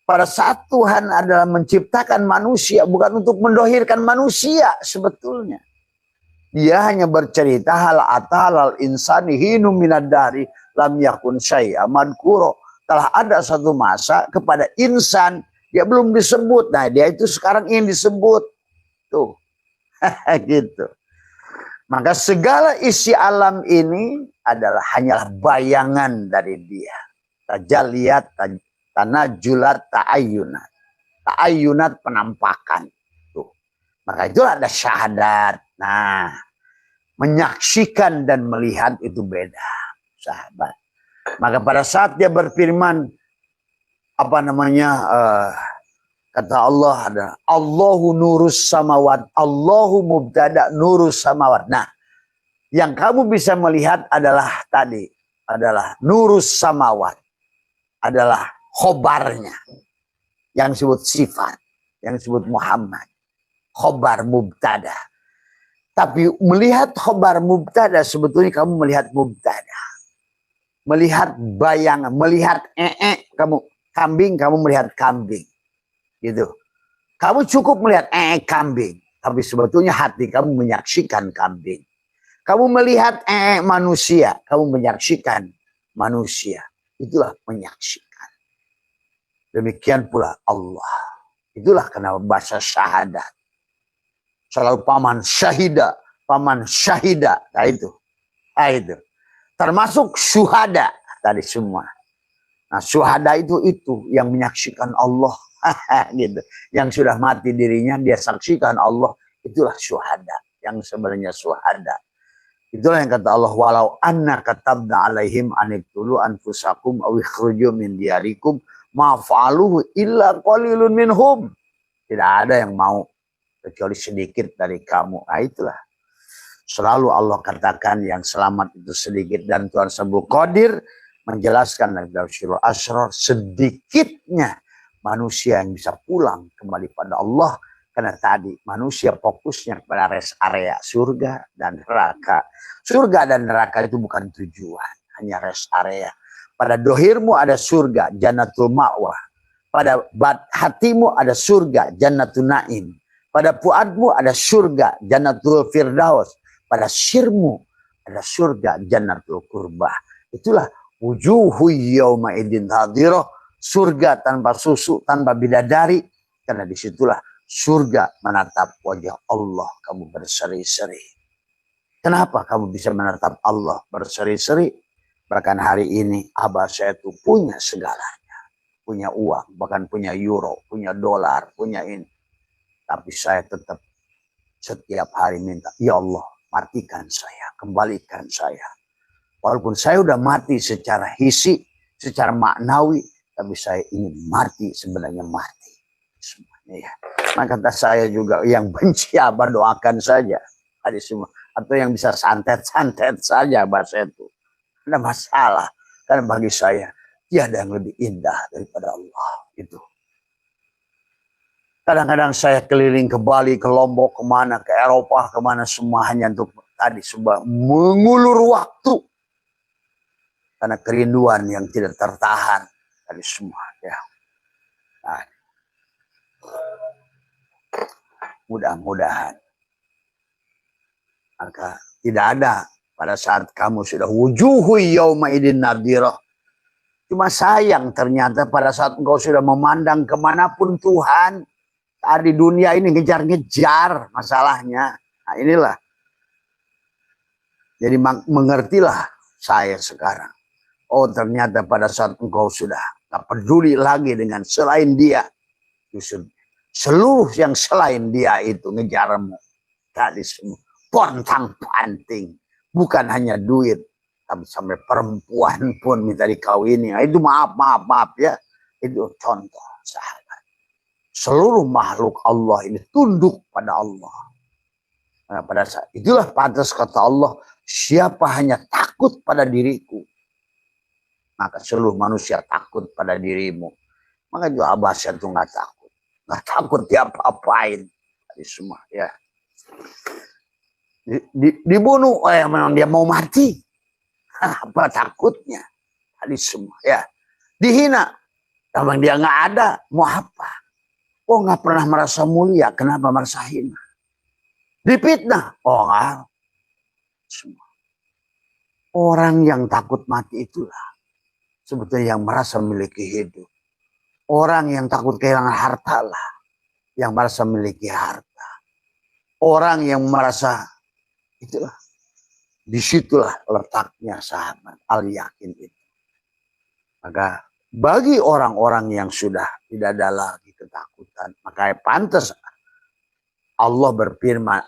pada saat Tuhan adalah menciptakan manusia, bukan untuk mendohirkan manusia sebetulnya. Dia hanya bercerita hal atalal insani hinu minad dari lam yakun syai'a madkuro. Telah ada satu masa kepada insan dia belum disebut. Nah, dia itu sekarang ingin disebut. Tuh. Gitu. Maka segala isi alam ini adalah hanyalah bayangan dari dia. Tajaliyat, tanajulat, ta'ayunat. Ta'ayunat penampakan. Tuh. Maka itulah ada syahadat. Nah, menyaksikan dan melihat itu beda, sahabat. Maka pada saat dia berfirman, kata Allah ada Allahu nurus samawat, Allahu mubtada nurus samawat. Nah, yang kamu bisa melihat adalah tadi, adalah nurus samawat, adalah khobarnya, yang disebut sifat, yang disebut Muhammad, khobar mubtada. Tapi melihat khobar mubtada, sebetulnya kamu melihat mubtada. Melihat bayangan, melihat kamu kambing, kamu melihat kambing. Gitu. Kamu cukup melihat kambing, tapi sebetulnya hati kamu menyaksikan kambing. Kamu melihat manusia, kamu menyaksikan manusia. Itulah menyaksikan. Demikian pula Allah. Itulah kenapa bahasa syahadat. Selalu paman syahida. Nah itu. Nah itu. Termasuk syuhada tadi semua. Nah syuhada itu yang menyaksikan Allah. Gitu. Yang sudah mati dirinya dia saksikan Allah. Itulah syuhada. Yang sebenarnya syuhada. Itulah yang kata Allah. Walau anna katabna alaihim aniktulu anfusakum awikhruju min diyarikum ma'fa'aluhu illa qalilun minhum. Tidak ada yang mau kecuali sedikit dari kamu. Nah itulah. Selalu Allah katakan yang selamat itu sedikit. Dan Tuhan sebut Qadir menjelaskan dalam surah Asrar sedikitnya manusia yang bisa pulang kembali pada Allah. Karena tadi manusia fokusnya pada rest area surga dan neraka. Surga dan neraka itu bukan tujuan. Hanya rest area. Pada dohirmu ada surga, Jannatul Ma'wah. Pada hatimu ada surga, Jannatul Na'im. Pada puadmu ada surga, Jannatul Firdaus. Pada sirmu ada surga, Jannatul Qurbah. Itulah wujuhu yawma idin hadirah. Surga tanpa susu, tanpa bidadari. Karena disitulah surga menatap wajah Allah. Kamu berseri-seri. Kenapa kamu bisa menatap Allah berseri-seri? Bahkan hari ini abah saya itu punya segalanya. Punya uang, bahkan punya euro, punya dolar, punya ini. Tapi saya tetap setiap hari minta, ya Allah, matikan saya, kembalikan saya. Walaupun saya udah mati secara hisi, secara maknawi, tapi saya ingin mati sebenarnya mati. Semuanya ya. Maka kata saya juga, yang benci abah doakan saja. Ada semua. Atau yang bisa santet-santet saja bahasa itu. Ada masalah. Karena bagi saya, tiada yang lebih indah daripada Allah. Itu. Kadang-kadang saya keliling ke Bali, ke Lombok, kemana, ke Eropa, kemana semua hanya untuk tadi sebab mengulur waktu. Karena kerinduan yang tidak tertahan tadi semua. Ya. Nah, mudah-mudahan. Maka tidak ada pada saat kamu sudah wujuhu yawma idin nadirah. Cuma sayang ternyata pada saat engkau sudah memandang kemanapun Tuhan. Di dunia ini ngejar-ngejar masalahnya. Nah inilah. Jadi mengertilah saya sekarang. Oh ternyata pada saat engkau sudah tak peduli lagi dengan selain dia. Justru seluruh yang selain dia itu ngejarmu. Tadi semua. Pontang panting. Bukan hanya duit. Tapi sampai perempuan pun minta dikawini. Nah, itu maaf ya. Itu contoh sahabat. Seluruh makhluk Allah ini tunduk pada Allah. Nah, pada saat itulah pantas kata Allah, siapa hanya takut pada diriku, maka seluruh manusia takut pada dirimu. Maka juga Abbasya itu nggak takut. Nggak takut dia apa-apain. Tadi semua ya. Dibunuh, memang dia mau mati. Apa takutnya? Tadi semua ya. Dihina. Emang dia nggak ada, mau apa? Oh nggak pernah merasa mulia, kenapa merasa hina? Dipitnah, oh nggak. Semua. Orang yang takut mati itulah sebetulnya yang merasa memiliki hidup. Orang yang takut kehilangan harta lah yang merasa memiliki harta. Orang yang merasa itulah, disitulah letaknya sahabat al-yakin itu. Maka bagi orang-orang yang sudah tidak ada lagi ketakutan, maka pantas Allah berfirman,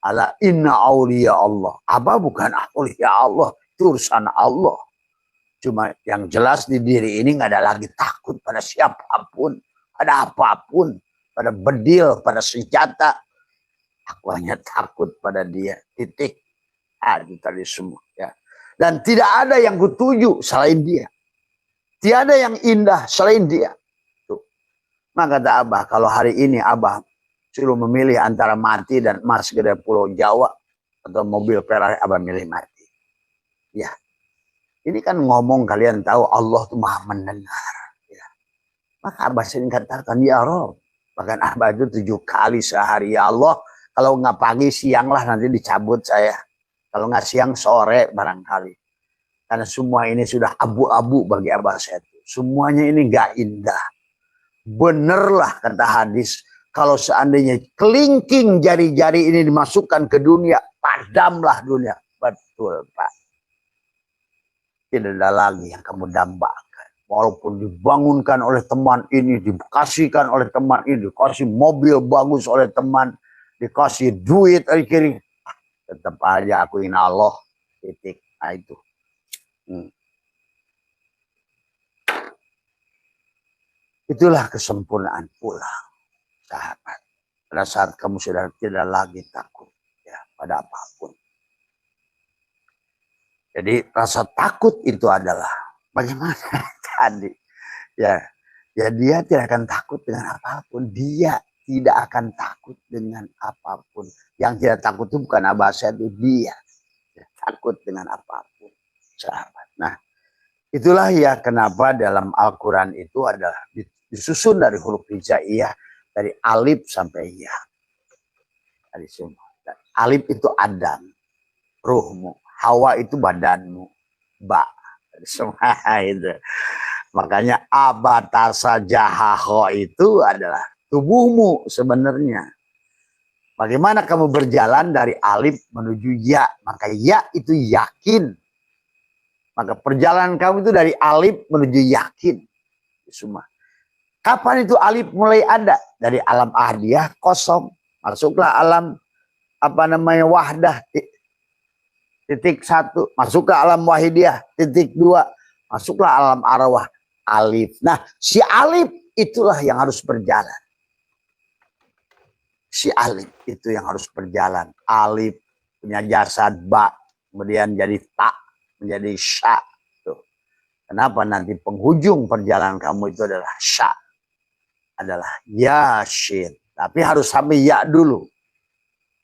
ala inna auliya Allah. Apa bukan auliya Allah? Itu urusan Allah. Cuma yang jelas di diri ini nggak ada lagi takut pada siapapun, pada apapun, pada bedil, pada senjata. Aku hanya takut pada dia. Titik. Itu tadi semua. Ya. Dan tidak ada yang kutuju selain dia. Tiada yang indah selain dia. Tuh. Maka kata Abah, kalau hari ini Abah suruh memilih antara mati dan emas ke Pulau Jawa atau mobil Ferrari, Abah milih mati. Ya. Ini kan ngomong kalian tahu Allah itu maha mendengar. Ya. Maka Abah sering katakan, ya Rob. Bahkan Abah itu 7 kali sehari. Ya Allah, kalau nggak pagi, siang lah nanti dicabut saya. Kalau nggak siang, sore barangkali. Karena semua ini sudah abu-abu bagi Abah saya. Semuanya ini nggak indah. Benerlah kata hadis. Kalau seandainya kelingking jari-jari ini dimasukkan ke dunia, padamlah dunia. Betul Pak. Tidak ada lagi yang kamu dambakan. Walaupun dibangunkan oleh teman ini, dikasihkan oleh teman ini, dikasih mobil bagus oleh teman, dikasih duit dari kiri, tetap aja aku ingin Allah. Titik. Nah itu. Itulah kesempurnaan pula, sahabat. Pada saat kamu sudah tidak lagi takut ya pada apapun. Jadi rasa takut itu adalah bagaimana tadi ya dia tidak akan takut dengan apapun, dia tidak akan takut dengan apapun. Yang tidak takut itu bukan Abah saya, itu dia takut dengan apapun, sahabat. Nah itulah ya kenapa dalam Al-Quran itu adalah disusun dari huruf hijaiyah dari alif sampai ya. Dari semua. Alif itu Adam, ruhmu. Hawa itu badanmu, ba, semua itu. Makanya abatasa jahaho itu adalah tubuhmu sebenarnya. Bagaimana kamu berjalan dari alif menuju ya, maka ya itu yakin. Maka perjalanan kamu itu dari alif menuju yakin. Semua. Kapan itu alif mulai ada? Dari alam ahdiyah kosong, masuklah alam wahdah. Titik 1, masuk ke alam wahidiyah. Titik 2, masuklah alam arwah. Alif. Nah, si alif itulah yang harus berjalan. Si alif itu yang harus berjalan. Alif punya jasad ba, kemudian jadi ta, menjadi sya. Tuh. Kenapa nanti penghujung perjalanan kamu itu adalah sya? Adalah yasin. Tapi harus sampai ya dulu.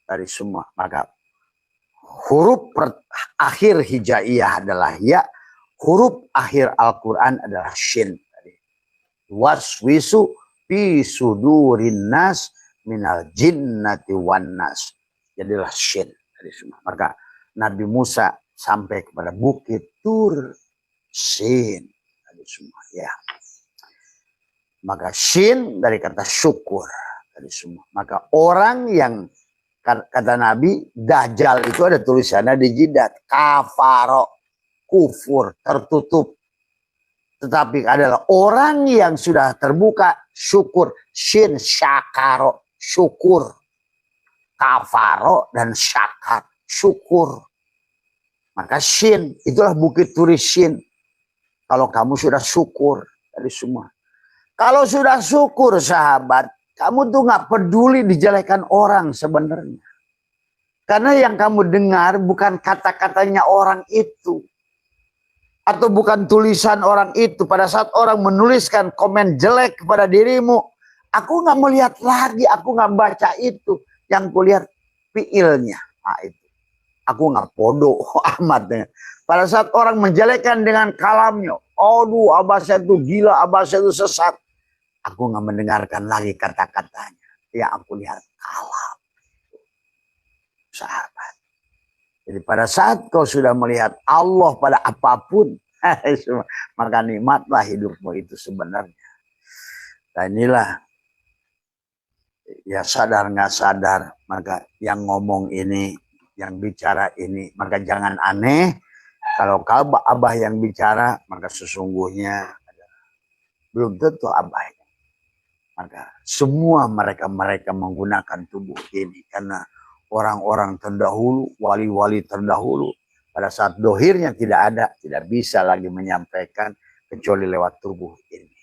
Dari semua. Maka huruf akhir hijaiyah adalah ya, huruf akhir Al-Quran adalah shin. Waswisu fi sudurin nas minal jinnati wan nas. Jadilah shin. Maka Nabi Musa sampai kepada bukit Tur, shin. Semua ya. Maka shin dari kata syukur. Maka orang yang kata Nabi, Dajjal itu ada tulisannya di jidat. Kafaro, kufur, tertutup. Tetapi adalah orang yang sudah terbuka, syukur. Shin, syakaro, syukur. Kafaro dan syakar, syukur. Maka shin, itulah bukit Turi shin. Kalau kamu sudah syukur. Dari semua. Kalau sudah syukur sahabat, kamu tuh nggak peduli dijelekan orang sebenarnya. Karena yang kamu dengar bukan kata-katanya orang itu. Atau bukan tulisan orang itu. Pada saat orang menuliskan komen jelek kepada dirimu. Aku nggak melihat lagi, aku nggak baca itu. Yang kulihat fiilnya. Nah, itu. Aku nggak bodoh amat. Pada saat orang menjelekkan dengan kalamnya. Aduh, abah saya itu gila, abah saya itu sesat. Aku nggak mendengarkan lagi kata-katanya. Ya aku lihat kalah, sahabat. Jadi pada saat kau sudah melihat Allah pada apapun, maka nikmatlah hidupmu itu sebenarnya. Dan inilah, ya sadar nggak sadar, maka yang ngomong ini, yang bicara ini, maka jangan aneh. Kalau abah yang bicara, maka sesungguhnya belum tentu abah. Maka semua mereka menggunakan tubuh ini karena orang-orang terdahulu, wali-wali terdahulu, pada saat dohirnya tidak ada, tidak bisa lagi menyampaikan kecuali lewat tubuh ini.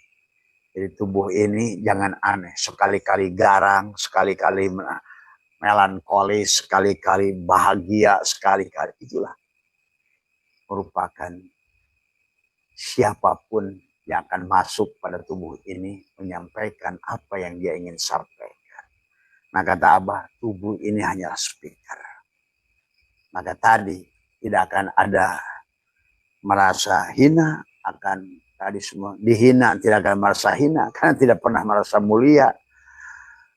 Jadi tubuh ini jangan aneh, sekali-kali garang, sekali-kali melankolis, sekali-kali bahagia, sekali-kali itulah merupakan siapapun yang akan masuk pada tubuh ini menyampaikan apa yang dia ingin sampaikan. Nah kata Abah, tubuh ini hanyalah speaker. Maka tadi tidak akan ada merasa hina, akan tadi semua dihina, tidak akan merasa hina karena tidak pernah merasa mulia.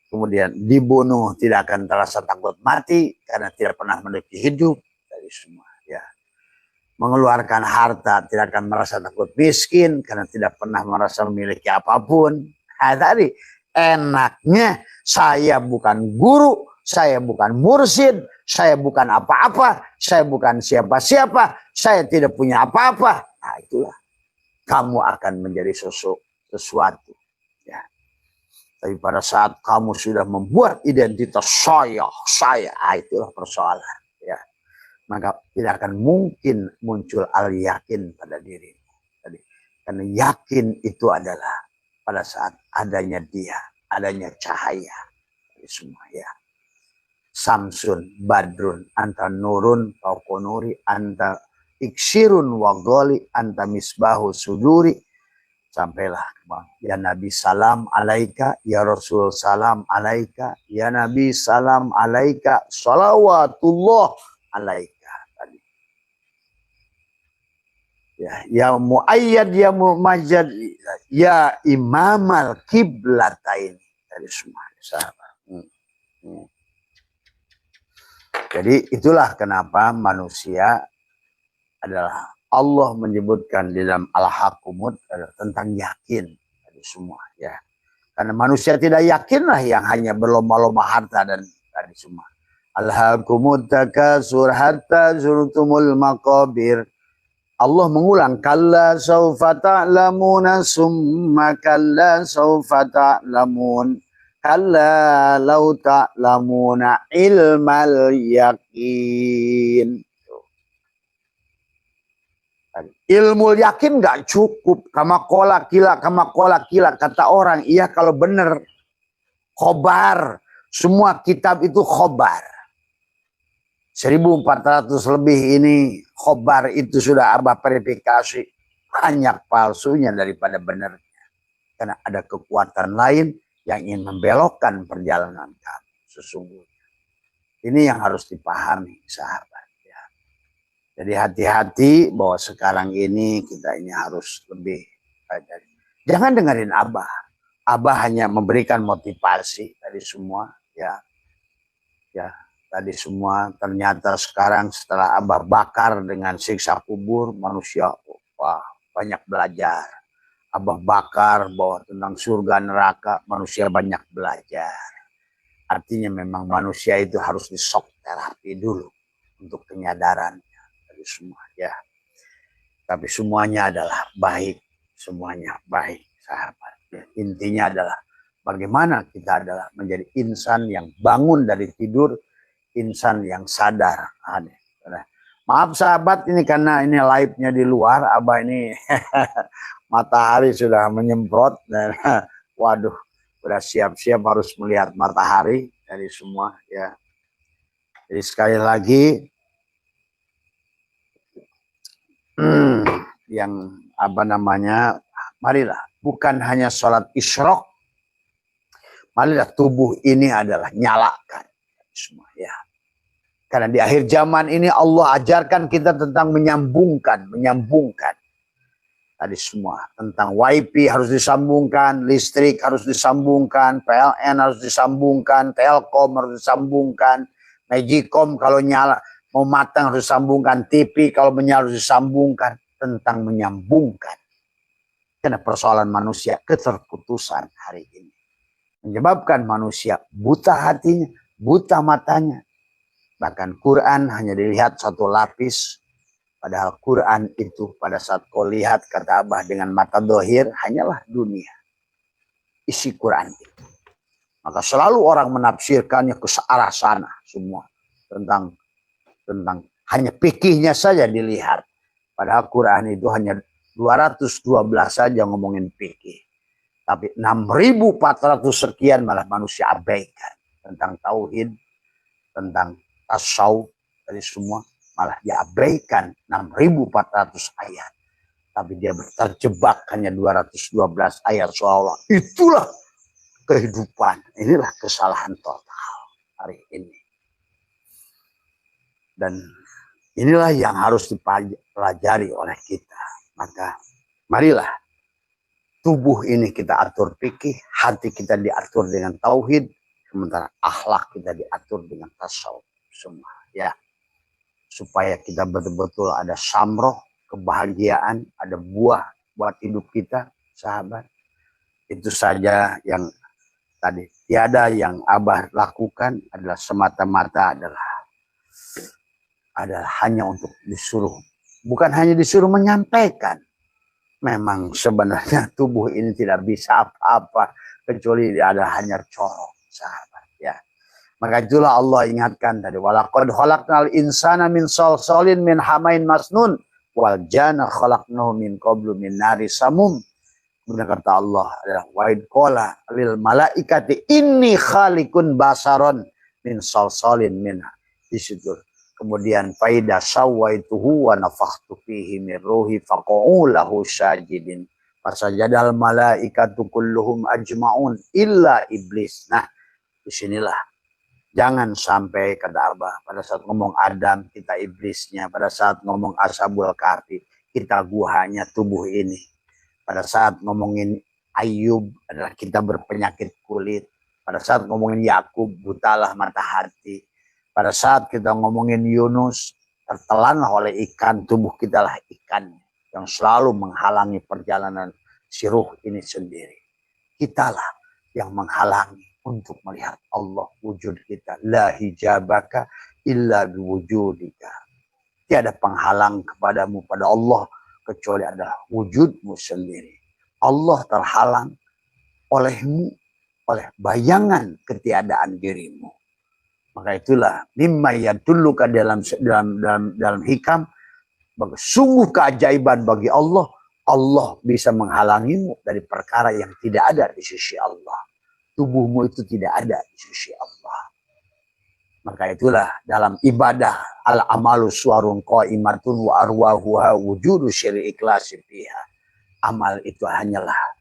Kemudian dibunuh tidak akan terasa takut mati karena tidak pernah memiliki hidup. Tadi semua ya. Mengeluarkan harta tidak akan merasa takut miskin karena tidak pernah merasa memiliki apapun. Nah, tadi enaknya saya bukan guru, saya bukan mursyid, saya bukan apa-apa, saya bukan siapa-siapa, saya tidak punya apa-apa. Nah itulah kamu akan menjadi sesuatu. Ya. Tapi pada saat kamu sudah membuat identitas saya, itulah persoalan. Ya. Maka tidak akan mungkin muncul al-yakin pada diri. Karena yakin itu adalah pada saat adanya dia, adanya cahaya. Semua ya. Samsun, badrun, anta nurun, paukonuri, anta iksirun wagoli, anta misbahu suduri. Sampailah ya Nabi salam alaika, ya Rasul salam alaika, ya Nabi salam alaika, salawatullah alaika. Ya muayyad, ya mumajjad, ya imamal kiblatain. Dari semua sahabat. Jadi itulah kenapa manusia adalah Allah menyebutkan di dalam Al-Hakumut tentang yakin. Dari semua ya. Karena manusia tidak yakinlah yang hanya berlomba-lomba harta dan tadi semua. Al-Hakumut takasur hatta zurtumul maqabir. Allah mengulang, kalla sawfa ta'lamuna summa kalla sawfa ta'lamun, kalla law ta'lamuna ilmal yakin. Ilmu yakin gak cukup. Kama kola kila kata orang. Iya kalau benar. Khobar. Semua kitab itu khobar. 1400 lebih ini khobar itu sudah Abah verifikasi. Banyak palsunya daripada benarnya. Karena ada kekuatan lain yang ingin membelokkan perjalanan kamu sesungguhnya. Ini yang harus dipahami sahabat. Ya. Jadi hati-hati bahwa sekarang ini kita ini harus lebih. Jangan dengerin Abah. Abah hanya memberikan motivasi dari semua. Ya. Tadi semua ternyata sekarang setelah Abah bakar dengan siksa kubur manusia, wah banyak belajar. Abah bakar bahwa tentang surga neraka manusia banyak belajar. Artinya memang manusia itu harus disok terapi dulu untuk kenyadarannya. Tadi semua ya. Tapi semuanya adalah baik, semuanya baik sahabat. Ya, intinya adalah bagaimana kita adalah menjadi insan yang bangun dari tidur, insan yang sadar. Maaf sahabat ini karena ini live-nya di luar, Abah ini matahari sudah menyemprot dan waduh, sudah siap-siap harus melihat matahari dari semua ya. Jadi sekali lagi yang apa namanya, marilah bukan hanya sholat isyraq, marilah tubuh ini adalah nyalakan semua ya. Karena di akhir zaman ini Allah ajarkan kita tentang menyambungkan. tadi semua tentang WiFi harus disambungkan, listrik harus disambungkan, PLN harus disambungkan, Telkom harus disambungkan, Magicom kalau nyala mau matang harus disambungkan, TV kalau menyala harus disambungkan, tentang menyambungkan. Karena persoalan manusia keterputusan hari ini menyebabkan manusia buta hatinya, buta matanya. Bahkan Quran hanya dilihat satu lapis. Padahal Quran itu pada saat kau lihat, kata Abah, dengan mata dohir hanyalah dunia. Isi Quran itu. Maka selalu orang menafsirkannya ke arah sana semua. Tentang hanya fikihnya saja dilihat. Padahal Quran itu hanya 212 saja ngomongin fikih. Tapi 6.400 sekian malah manusia abaikan. Tentang tauhid, tentang tasawuf, dari semua malah diabaikan 6.400 ayat. Tapi dia terjebak hanya 212 ayat seolah itulah kehidupan. Inilah kesalahan total hari ini. Dan inilah yang harus dipelajari oleh kita. Maka marilah tubuh ini kita atur fikih, hati kita diatur dengan tauhid, sementara akhlak kita diatur dengan tasawuf semua, ya. Supaya kita betul-betul ada samroh, kebahagiaan, ada buah buat hidup kita, sahabat. Itu saja yang tadi. Tiada yang Abah lakukan adalah semata-mata adalah hanya untuk disuruh. Bukan hanya disuruh menyampaikan. Memang sebenarnya tubuh ini tidak bisa apa-apa kecuali ada hanya corong, sahabat, ya. Maka itulah Allah ingatkan tadi, walaqad khalaqnal insana min salsalin min hamain masnun wal janna khalaqnahu min qablu min nari samum. Kemudian kata Allah adalah wa'id qala lil malaikati inni khaliqun basaron min salsalin min, di situ. Kemudian faida sawaituhu wa nafakhtu fihi min ruhi faqa'u lahu sajidin. Fasajadal malaikatu kulluhum ajma'un illa iblis. Nah, disinilah jangan sampai kata Abah pada saat ngomong Adam kita iblisnya, pada saat ngomong Ashabul Kahfi kita guhanya tubuh ini, pada saat ngomongin Ayub adalah kita berpenyakit kulit, pada saat ngomongin Yakub butalah mata hati, pada saat kita ngomongin Yunus, tertelanlah oleh ikan, tubuh kita lah ikan yang selalu menghalangi perjalanan si ruh ini sendiri. Kitalah yang menghalangi untuk melihat Allah wujud kita. La hijabaka illa biwujudika. Tiada penghalang kepadamu pada Allah kecuali adalah wujudmu sendiri. Allah terhalang olehmu, oleh bayangan ketiadaan dirimu. Maka itulah mimma yadulluka dalam hikam, sungguh keajaiban bagi Allah. Allah bisa menghalangimu dari perkara yang tidak ada di sisi Allah. Tubuhmu itu tidak ada di sisi Allah. Maka itulah dalam ibadah al-amalu suwarun qaimatun wa arwahuha wujudu syiri ikhlasi fiha. Amal itu hanyalah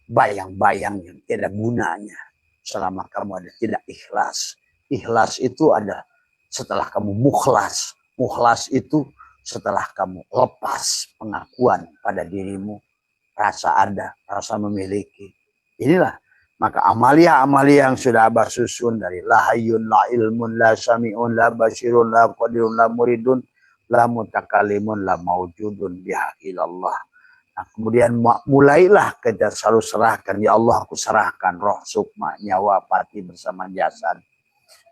bayang-bayang yang tidak gunanya selama kamu ada tidak ikhlas. Ikhlas itu ada setelah kamu mukhlas. Mukhlas itu setelah kamu lepas pengakuan pada dirimu. Rasa ada, rasa memiliki. Inilah. Maka amalia-amalia yang sudah Abah susun dari la hayyun, la ilmun, la sami'un, la basirun, la qadirun, la muridun, la mutakalimun, la maujudun biha ilallah. Nah, kemudian mulailah kita selalu serahkan. Ya Allah, aku serahkan roh, sukma, nyawa, pati bersama jasad.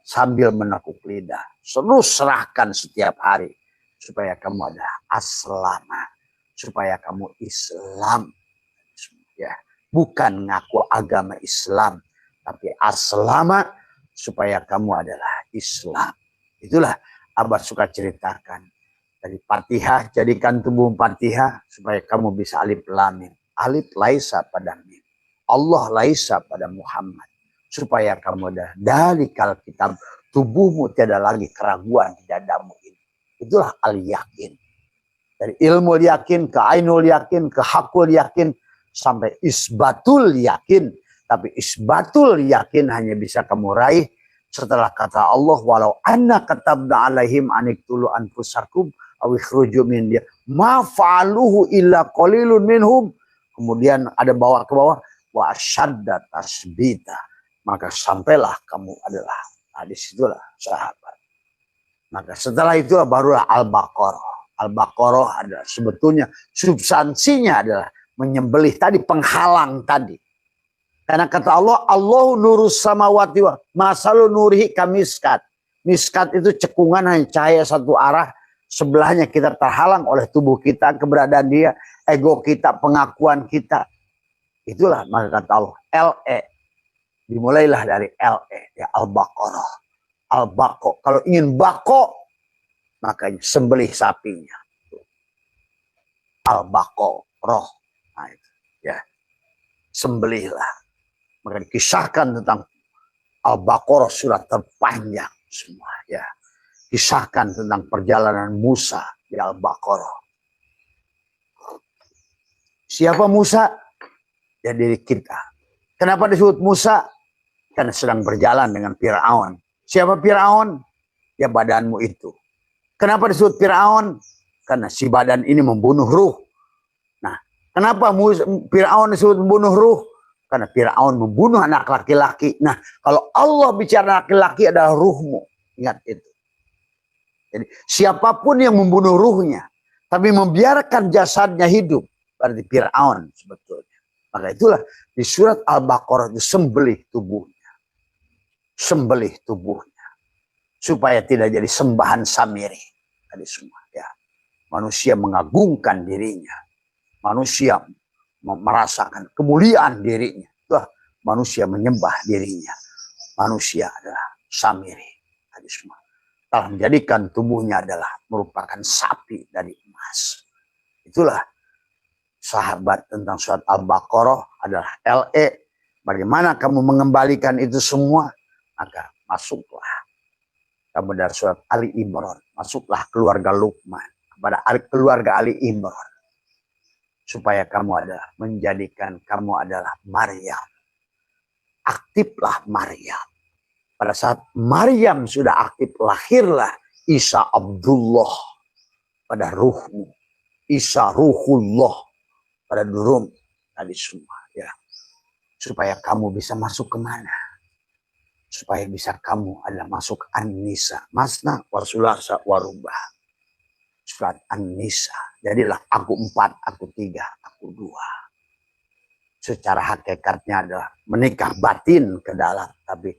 Sambil menekuk lidah. Terus serahkan setiap hari. Supaya kamu ada aslama. Supaya kamu Islam. Ya. Bukan ngaku agama Islam. Tapi aslama. Supaya kamu adalah Islam. Itulah Abah suka ceritakan. Dari Fatihah, jadikan tubuh Fatihah. Supaya kamu bisa alif lam mim. Alif laisa pada mim. Allah laisa pada Muhammad. Supaya kamu ada dari kal kitab, tubuhmu tiada lagi keraguan di dadamu ini. Itulah al-yakin. Dari ilmu yakin ke ainul yakin ke hakul yakin sampai isbatul yakin. Tapi isbatul yakin hanya bisa kamu raih setelah kata Allah walau anna katabna alaihim aniktulu anfusakum aw ikhruju min dia Ma fa'aluhu illa qalilun minhum. Kemudian ada bawah ke bawah. Wa asyadda tasbita. Maka sampailah kamu adalah. Nah, disitulah sahabat. Maka setelah itu barulah Al-Baqarah. Al-Baqarah adalah sebetulnya substansinya adalah menyembelih tadi, penghalang tadi. Karena kata Allah, Allahu nurus samawati wa masalu nurihi kamiskat. Miskat itu cekungan hanya cahaya satu arah. Sebelahnya kita terhalang oleh tubuh kita, keberadaan dia, ego kita, pengakuan kita. Itulah maka kata Allah, LE. Dimulailah dari LE, ya Al-Baqarah. Al-Baqo. Kalau ingin bako, makanya sembelih sapinya. Al-Baqarah. Nah, itu, ya. Sembelihlah. Maka dikisahkan tentang Al-Baqarah surat terpanjang semua, ya. Kisahkan tentang perjalanan Musa di Al-Baqarah. Siapa Musa? Ya diri kita. Kenapa disebut Musa? Karena sedang berjalan dengan Fir'aun. Siapa Fir'aun? Ya badanmu itu. Kenapa disebut Fir'aun? Karena si badan ini membunuh ruh. Nah, kenapa Fir'aun disebut membunuh ruh? Karena Fir'aun membunuh anak laki-laki. Nah, kalau Allah bicara laki-laki adalah ruhmu. Ingat itu. Jadi siapapun yang membunuh ruhnya, tapi membiarkan jasadnya hidup, berarti Fir'aun sebetulnya. Maka itulah di surat Al-Baqarah itu sembelih tubuhnya. Sembelih tubuhnya. Supaya tidak jadi sembahan samiri. Tadi semua ya. Manusia mengagungkan dirinya. Manusia merasakan kemuliaan dirinya. Itulah manusia menyembah dirinya. Manusia adalah samiri. Tadi semua. Telah menjadikan tubuhnya adalah merupakan sapi dari emas. Itulah sahabat tentang surat Al-Baqarah adalah LE. Bagaimana kamu mengembalikan itu semua? Maka masuklah kamu dari surat Ali Imran. Masuklah keluarga Luqman kepada keluarga Ali Imran. Supaya kamu adalah menjadikan kamu adalah Maryam. Aktiflah Maryam. Pada saat Maryam sudah aktif, lahirlah Isa Abdullah pada ruhmu. Isa Ruhullah pada durum tadi semua ya. Supaya kamu bisa masuk kemana? Supaya bisa kamu adalah masuk An-Nisa. Masna wasulasa warubah. Surat An-Nisa. Jadilah aku 4, aku 3, aku 2. Secara hakikatnya adalah menikah batin ke dalam. Tapi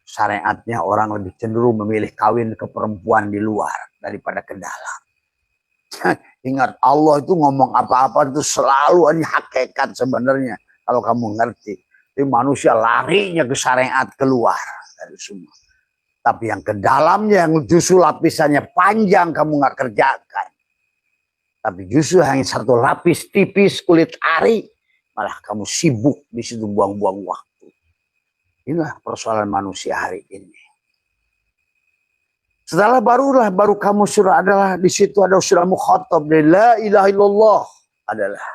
syariatnya orang lebih cenderung memilih kawin ke perempuan di luar daripada ke dalam. Ingat Allah itu ngomong apa-apa itu selalu ada hakikat sebenarnya. Kalau kamu ngerti. Tapi manusia larinya ke syariat keluar dari semua. Tapi yang ke dalamnya yang justru lapisannya panjang kamu nggak kerjakan. Tapi justru hanya satu lapis tipis kulit ari. Malah kamu sibuk di situ buang-buang waktu. Inilah persoalan manusia hari ini. Setelah baru kamu surah adalah di situ ada surah mukhatab dari la ilaha illallah adalah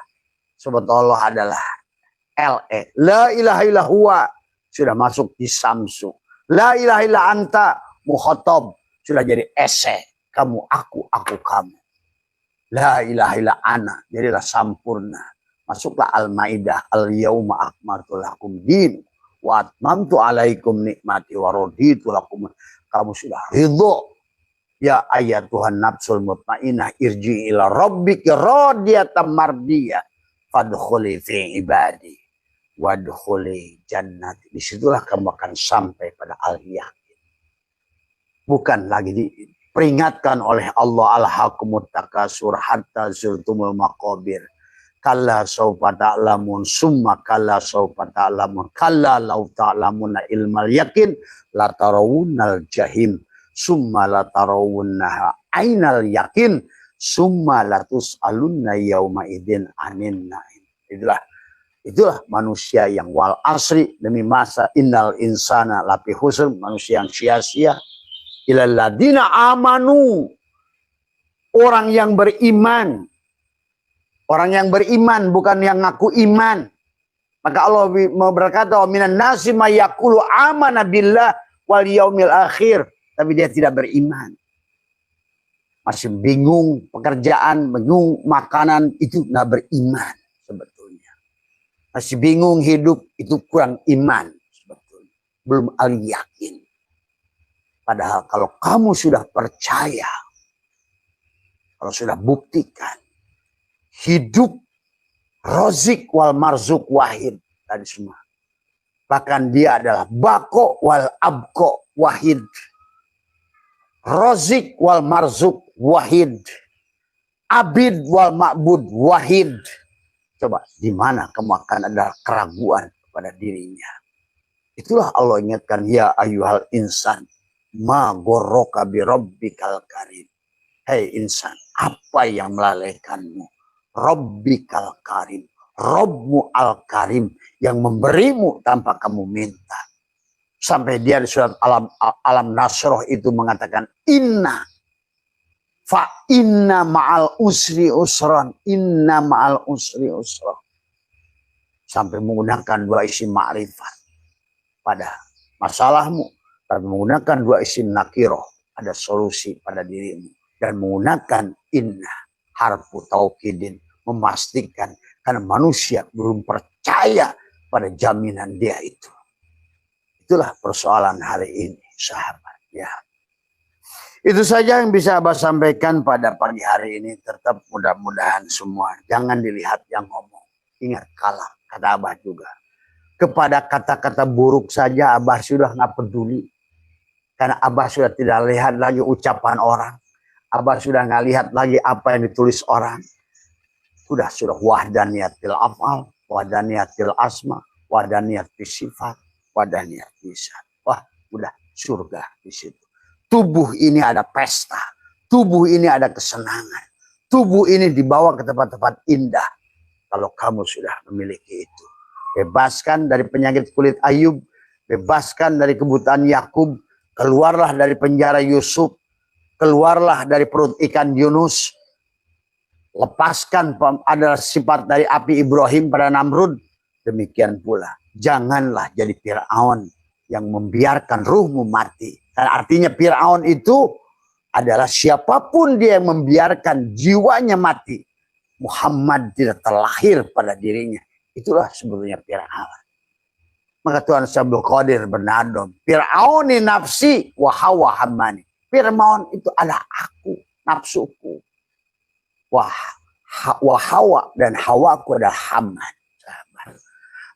subhanallah adalah LE. La ilaha illallah sudah masuk di Samsu. La ilaha illa anta mukhatab sudah jadi ese. Kamu aku kamu. La ilaha illa ana jadilah sampurna. Masuklah Al-Maidah al-yauma akmaltu lakum din wa atmamtu alaikum nikmati wa raditu lakum. Kamu sudah ridho. Ya ayatuhan nafsul mutmainnah irji ila rabbika radiyatan mardiyah fadkhuli fi ibadi wadkhuli jannati. Disitulah kamu akan sampai pada al-yakin. Bukan lagi diperingatkan oleh Allah al-hakumut takasur hatta zurtumul maqabir. Kalla sawfa ta'lamun summa kalla sawfa ta'lamun kalla law ta'lamuna ilmal yakin la tarawunnal jahim summa la tarawunnaha ainal yakin summa la tus'alunna yauma idzin anin naim. Itulah manusia yang wal asri demi masa innal insana lafi khusr, manusia yang sia-sia. Ilal ladina amanu, orang yang beriman. Orang yang beriman, bukan yang ngaku iman. Maka Allah berkata, minan nasi may yaqulu amana billah wal yaumil akhir. Tapi dia tidak beriman. masih bingung pekerjaan, bingung makanan, itu nggak beriman sebetulnya. Masih bingung hidup, itu kurang iman sebetulnya. Belum al-yakin. Padahal kalau kamu sudah percaya, kalau sudah buktikan, hidup rozik wal marzuk wahid tadi semua. Bahkan dia adalah bako wal abko wahid. Rozik wal marzuk wahid. Abid wal ma'bud wahid. Coba, di mana kamu akan ada keraguan kepada dirinya? Itulah Allah ingatkan, ya ayyuhal insan, ma gorroka bi rabbikal karim. Hei insan, apa yang melalaikanmu? Rabbikal karim. Rabbmu al-karim, yang memberimu tanpa kamu minta. Sampai dia di surat Alam Nasroh itu mengatakan, inna fa inna ma'al usri usron, inna ma'al usri usron. Sampai menggunakan dua isim ma'rifat pada masalahmu, tapi menggunakan dua isim nakiroh, ada solusi pada dirimu. Dan menggunakan inna, harfu taukidin, memastikan, karena manusia belum percaya pada jaminan dia itu. Itulah persoalan hari ini, sahabat. Ya. Itu saja yang bisa Abah sampaikan pada pagi hari ini. Tetap mudah-mudahan semua, jangan dilihat yang ngomong. Ingat, kalah, kata Abah juga. Kepada kata-kata buruk saja Abah sudah nggak peduli. Karena Abah sudah tidak lihat lagi ucapan orang. Abah sudah nggak lihat lagi apa yang ditulis orang. Sudah wahdaniyatil af'al, wahdaniyatil asma, wahdaniyatil sifat, wahdaniyatil zat. Wah, udah surga di situ. Tubuh ini ada pesta, tubuh ini ada kesenangan, tubuh ini dibawa ke tempat-tempat indah. Kalau kamu sudah memiliki itu, bebaskan dari penyakit kulit Ayub, bebaskan dari kebutaan Yakub, keluarlah dari penjara Yusuf, keluarlah dari perut ikan Yunus. Lepaskan adalah sifat dari api Ibrahim pada Namrud. Demikian pula, janganlah jadi Fir'aun yang membiarkan ruhmu mati. Dan artinya Fir'aun itu adalah siapapun dia yang membiarkan jiwanya mati. Muhammad tidak terlahir pada dirinya. Itulah sebetulnya Fir'aun. Maka Tuhan Abdul Qadir bernadom, Fir'auni nafsi wa hawa hammani. Fir'aun itu adalah aku, nafsuku. Hawa dan hawaku adalah Hamad.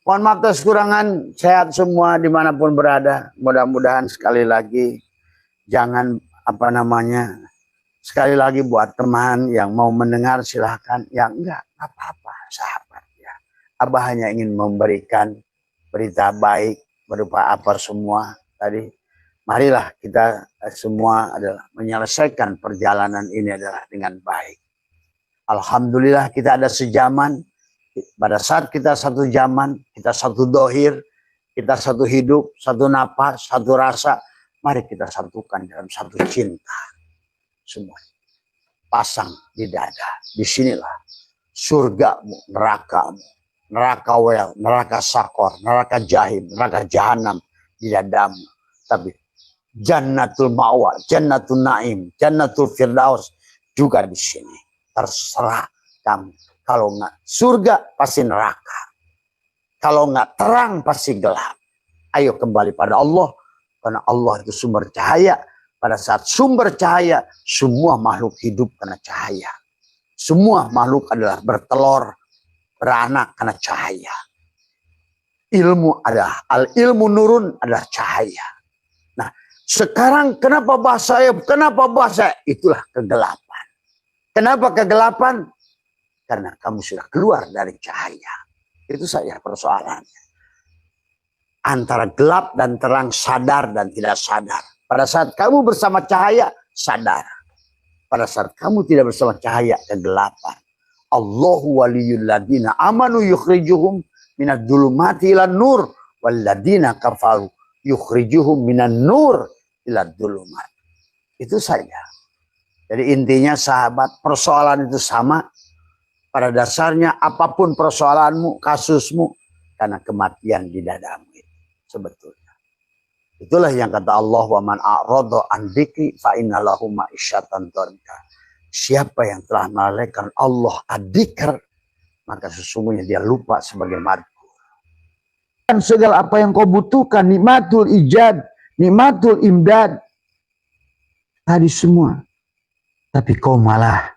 Mohon maaf atas kekurangan, sehat semua dimanapun berada. Mudah-mudahan sekali lagi, jangan sekali lagi buat teman yang mau mendengar silahkan, yang enggak apa-apa sahabat ya. Abah hanya ingin memberikan berita baik berupa apa semua tadi. Marilah kita semua adalah menyelesaikan perjalanan ini adalah dengan baik. Alhamdulillah kita ada sejaman. Pada saat kita satu zaman, kita satu dohir, kita satu hidup, satu napas, satu rasa. Mari kita satukan dalam satu cinta. Semua pasang di dada. Disinilah surgamu, nerakamu, neraka wel, neraka sakor, neraka jahim, neraka jahanam di dadamu. Tapi jannatul ma'wa, jannatul naim, jannatul firdaus juga di sini. Terserah kamu. Kalau nggak surga pasti neraka. Kalau nggak terang pasti gelap. Ayo kembali pada Allah. Karena Allah itu sumber cahaya. Pada saat sumber cahaya, semua makhluk hidup karena cahaya. Semua makhluk adalah bertelur, beranak karena cahaya. Ilmu adalah, al-ilmu nurun adalah cahaya. Nah, sekarang kenapa bahasa ayat? Kenapa bahasa? Itulah kegelapan. Kenapa kegelapan? Karena kamu sudah keluar dari cahaya. Itu saja persoalannya. Antara gelap dan terang, sadar dan tidak sadar. Pada saat kamu bersama cahaya, sadar. Pada saat kamu tidak bersama cahaya, kegelapan. Allahu waliyul ladina amanu yukhrijuhum minad dhulumati ilan nur. Walladina kafaru yukhrijuhum minan nur ilad dhulumat. Itu saja. Jadi intinya sahabat, persoalan itu sama. Pada dasarnya apapun persoalanmu, kasusmu, karena kematian di dadamu itu sebetulnya. Itulah yang kata Allah, wa man a'rada an dzikri fa inna lahu ma'isyatan dhanka. Siapa yang telah melalaikan Allah adzikr, maka sesungguhnya dia lupa sebagai madkur. Dan segala apa yang kau butuhkan, nikmatul ijad, nikmatul imdad, tadi semua. Tapi kau malah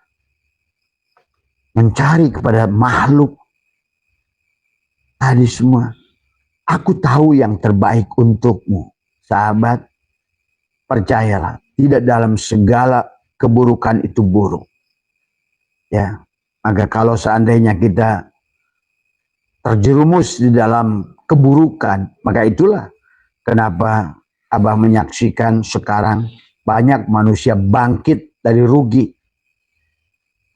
mencari kepada makhluk. Tadi semua. Aku tahu yang terbaik untukmu. Sahabat, percayalah, tidak dalam segala keburukan itu buruk. Ya, maka kalau seandainya kita terjerumus di dalam keburukan, maka itulah kenapa Abah menyaksikan sekarang banyak manusia bangkit dari rugi.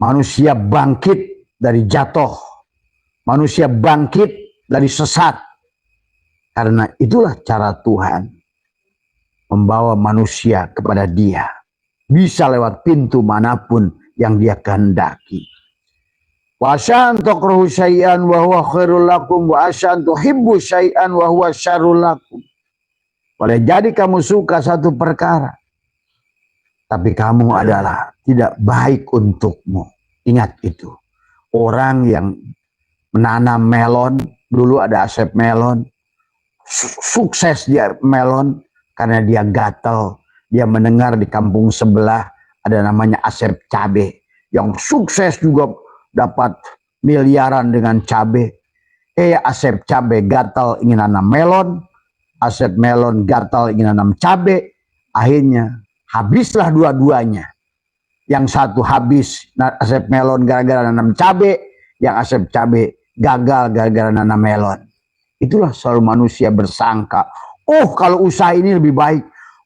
Manusia bangkit dari jatuh. Manusia bangkit dari sesat. Karena itulah cara Tuhan membawa manusia kepada Dia. Bisa lewat pintu manapun yang Dia kehendaki. Wa asan tukrahu syai'an wa huwa khairul lakum wa asan tuhibbu syai'an wa huwa syarrul lakum. Boleh jadi kamu suka satu perkara, tapi kamu adalah tidak baik untukmu. Ingat itu. Orang yang menanam melon, dulu ada Asep Melon, sukses dia melon, karena dia gatal. Dia mendengar di kampung sebelah ada namanya Asep Cabe yang sukses juga dapat miliaran dengan cabe. Asep Cabe gatal ingin nanam melon, Asep Melon gatal ingin nanam cabe. Akhirnya habislah dua-duanya. Yang satu habis Asep Melon gara-gara nanam cabe, yang Asep Cabe gagal gara-gara nanam melon. Itulah selalu manusia bersangka, oh kalau usaha ini lebih baik,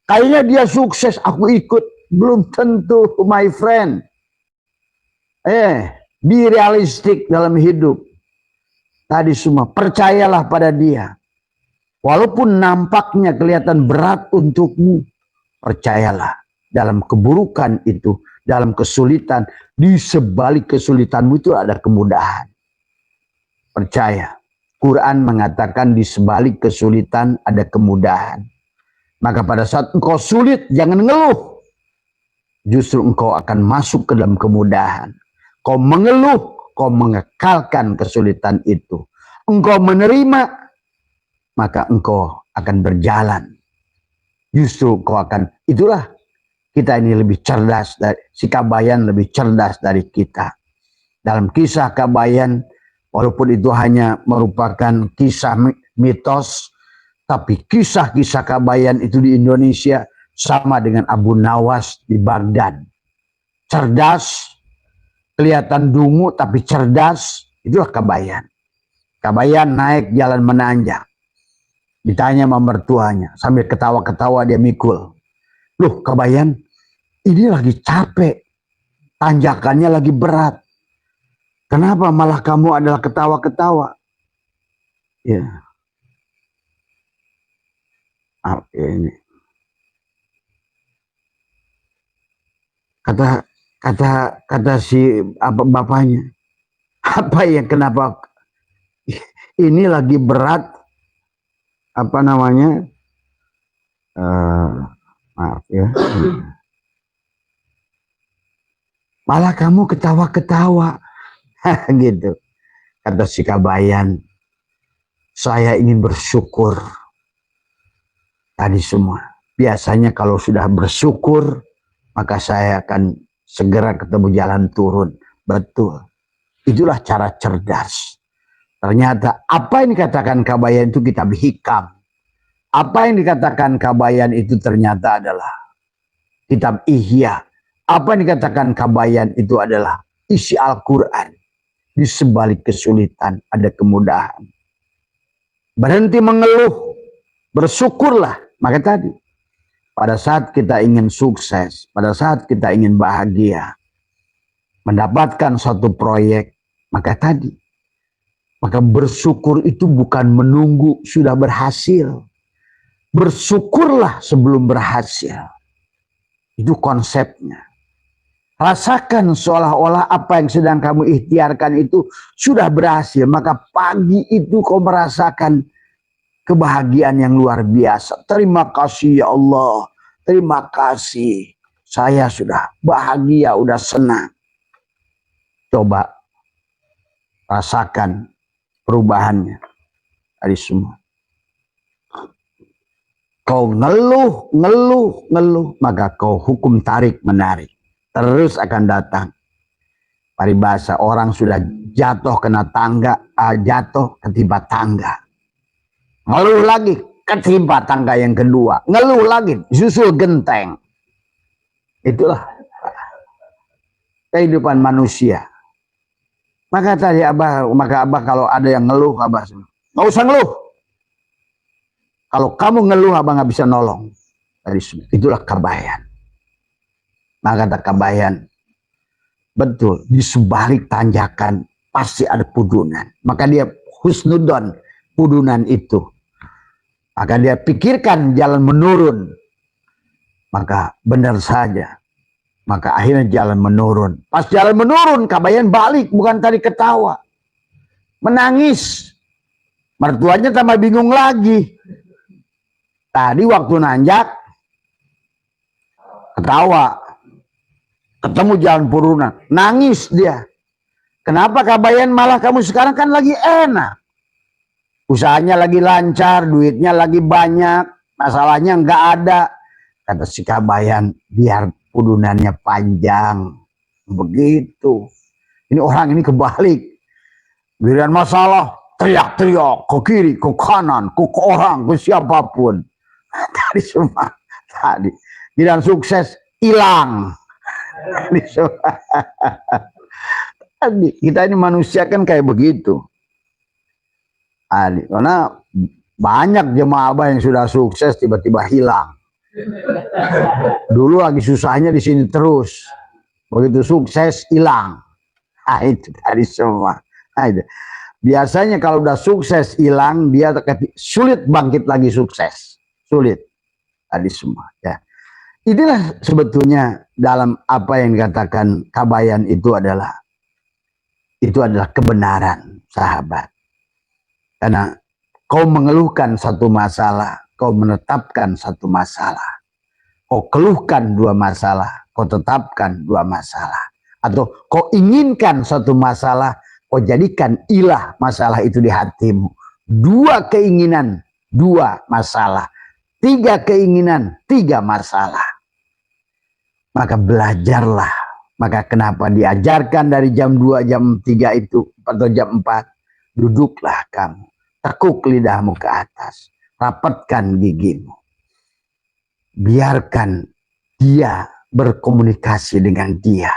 kayaknya dia sukses, aku ikut. Belum tentu, my friend. Be realistic dalam hidup. Tadi semua, percayalah pada Dia. Walaupun nampaknya kelihatan berat untukmu, percayalah dalam keburukan itu, dalam kesulitan, di sebalik kesulitanmu itu ada kemudahan. Percaya. Quran mengatakan di sebalik kesulitan ada kemudahan. Maka pada saat engkau sulit, jangan ngeluh. Justru engkau akan masuk ke dalam kemudahan. Kau mengeluh, kau mengekalkan kesulitan itu. Engkau menerima, maka engkau akan berjalan. Justru engkau akan, itulah kita ini lebih cerdas, si Kabayan lebih cerdas dari kita. Dalam kisah Kabayan, walaupun itu hanya merupakan kisah mitos, tapi kisah-kisah Kabayan itu di Indonesia sama dengan Abu Nawas di Baghdad. Cerdas, kelihatan dungu tapi cerdas, itulah Kabayan. Kabayan naik jalan menanjak. Ditanya sama mertuanya, sambil ketawa-ketawa dia mikul. Loh Kabayan, ini lagi capek, tanjakannya lagi berat. Kenapa malah kamu adalah ketawa-ketawa? Ya. Ini. Kata si bapaknya. Apa yang kenapa ini lagi berat? Apa namanya? Maaf ya. Malah kamu ketawa-ketawa. Gitu. Kata si Kabayan, saya ingin bersyukur. Tadi semua. Biasanya kalau sudah bersyukur, maka saya akan segera ketemu jalan turun. Betul. Itulah cara cerdas. Ternyata apa yang dikatakan Kabayan itu kitab hikam. Apa yang dikatakan Kabayan itu ternyata adalah kitab Ihya. Apa yang dikatakan Kabayan itu adalah isi Al-Quran. Di sebalik kesulitan ada kemudahan. Berhenti mengeluh. Bersyukurlah. Maka tadi, pada saat kita ingin sukses, pada saat kita ingin bahagia, mendapatkan suatu proyek, maka tadi, maka bersyukur itu bukan menunggu sudah berhasil. Bersyukurlah sebelum berhasil. Itu konsepnya. Rasakan seolah-olah apa yang sedang kamu ikhtiarkan itu sudah berhasil. Maka pagi itu kau merasakan kebahagiaan yang luar biasa. Terima kasih ya Allah, terima kasih. Saya sudah bahagia, udah senang. Coba rasakan perubahannya dari semua. Kau ngeluh, maka kau hukum tarik menarik. Terus akan datang. Paribasa, orang sudah jatuh kena tangga, jatuh ketimpa tangga. Ngeluh lagi, ketimpa tangga yang kedua. Ngeluh lagi, susul genteng. Itulah kehidupan manusia. Maka tadi Abah kalau ada yang ngeluh, Abah nggak usah ngeluh. Kalau kamu ngeluh, Abah nggak bisa nolong. Itulah kabayan. Maka kata kabayan, betul, di sebalik tanjakan pasti ada pudunan. Maka dia husnudon, pudunan itu. Maka dia pikirkan jalan menurun. Maka benar saja. Maka akhirnya jalan menurun. Pas jalan menurun, kabayan balik, bukan tadi ketawa. Menangis. Mertuanya tambah bingung lagi. Tadi waktu nanjak, ketawa. Ketemu jalan purunan. Nangis dia. Kenapa kabayan malah kamu sekarang kan lagi enak. Usahanya lagi lancar, duitnya lagi banyak. Masalahnya nggak ada. Kata si kabayan, biar pudunannya panjang. Begitu. Ini orang ini kebalik. Giliran masalah, teriak-teriak ke kiri, ke kanan, ke orang, ke siapapun. Tadi semua. Tadi. Giliran sukses, hilang. Tadi. Kita ini manusia kan kayak begitu. Karena banyak jemaah Abah yang sudah sukses tiba-tiba hilang. Dulu lagi susahnya di sini terus, begitu sukses hilang. Nah, itu dari semua. Nah, itu. Biasanya kalau udah sukses hilang, dia sulit bangkit lagi sukses, sulit tadi semua. Ya, inilah sebetulnya dalam apa yang dikatakan kabayan itu adalah kebenaran, sahabat. Karena kau mengeluhkan satu masalah, kau menetapkan satu masalah. Kau keluhkan dua masalah, kau tetapkan dua masalah. Atau kau inginkan satu masalah, kau jadikan ilah masalah itu di hatimu. Dua keinginan, dua masalah. Tiga keinginan, tiga masalah. Maka belajarlah. Maka kenapa diajarkan dari jam 2, jam 3 itu, atau jam 4. Duduklah kamu. Tekuk lidahmu ke atas. Rapatkan gigimu. Biarkan dia berkomunikasi dengan dia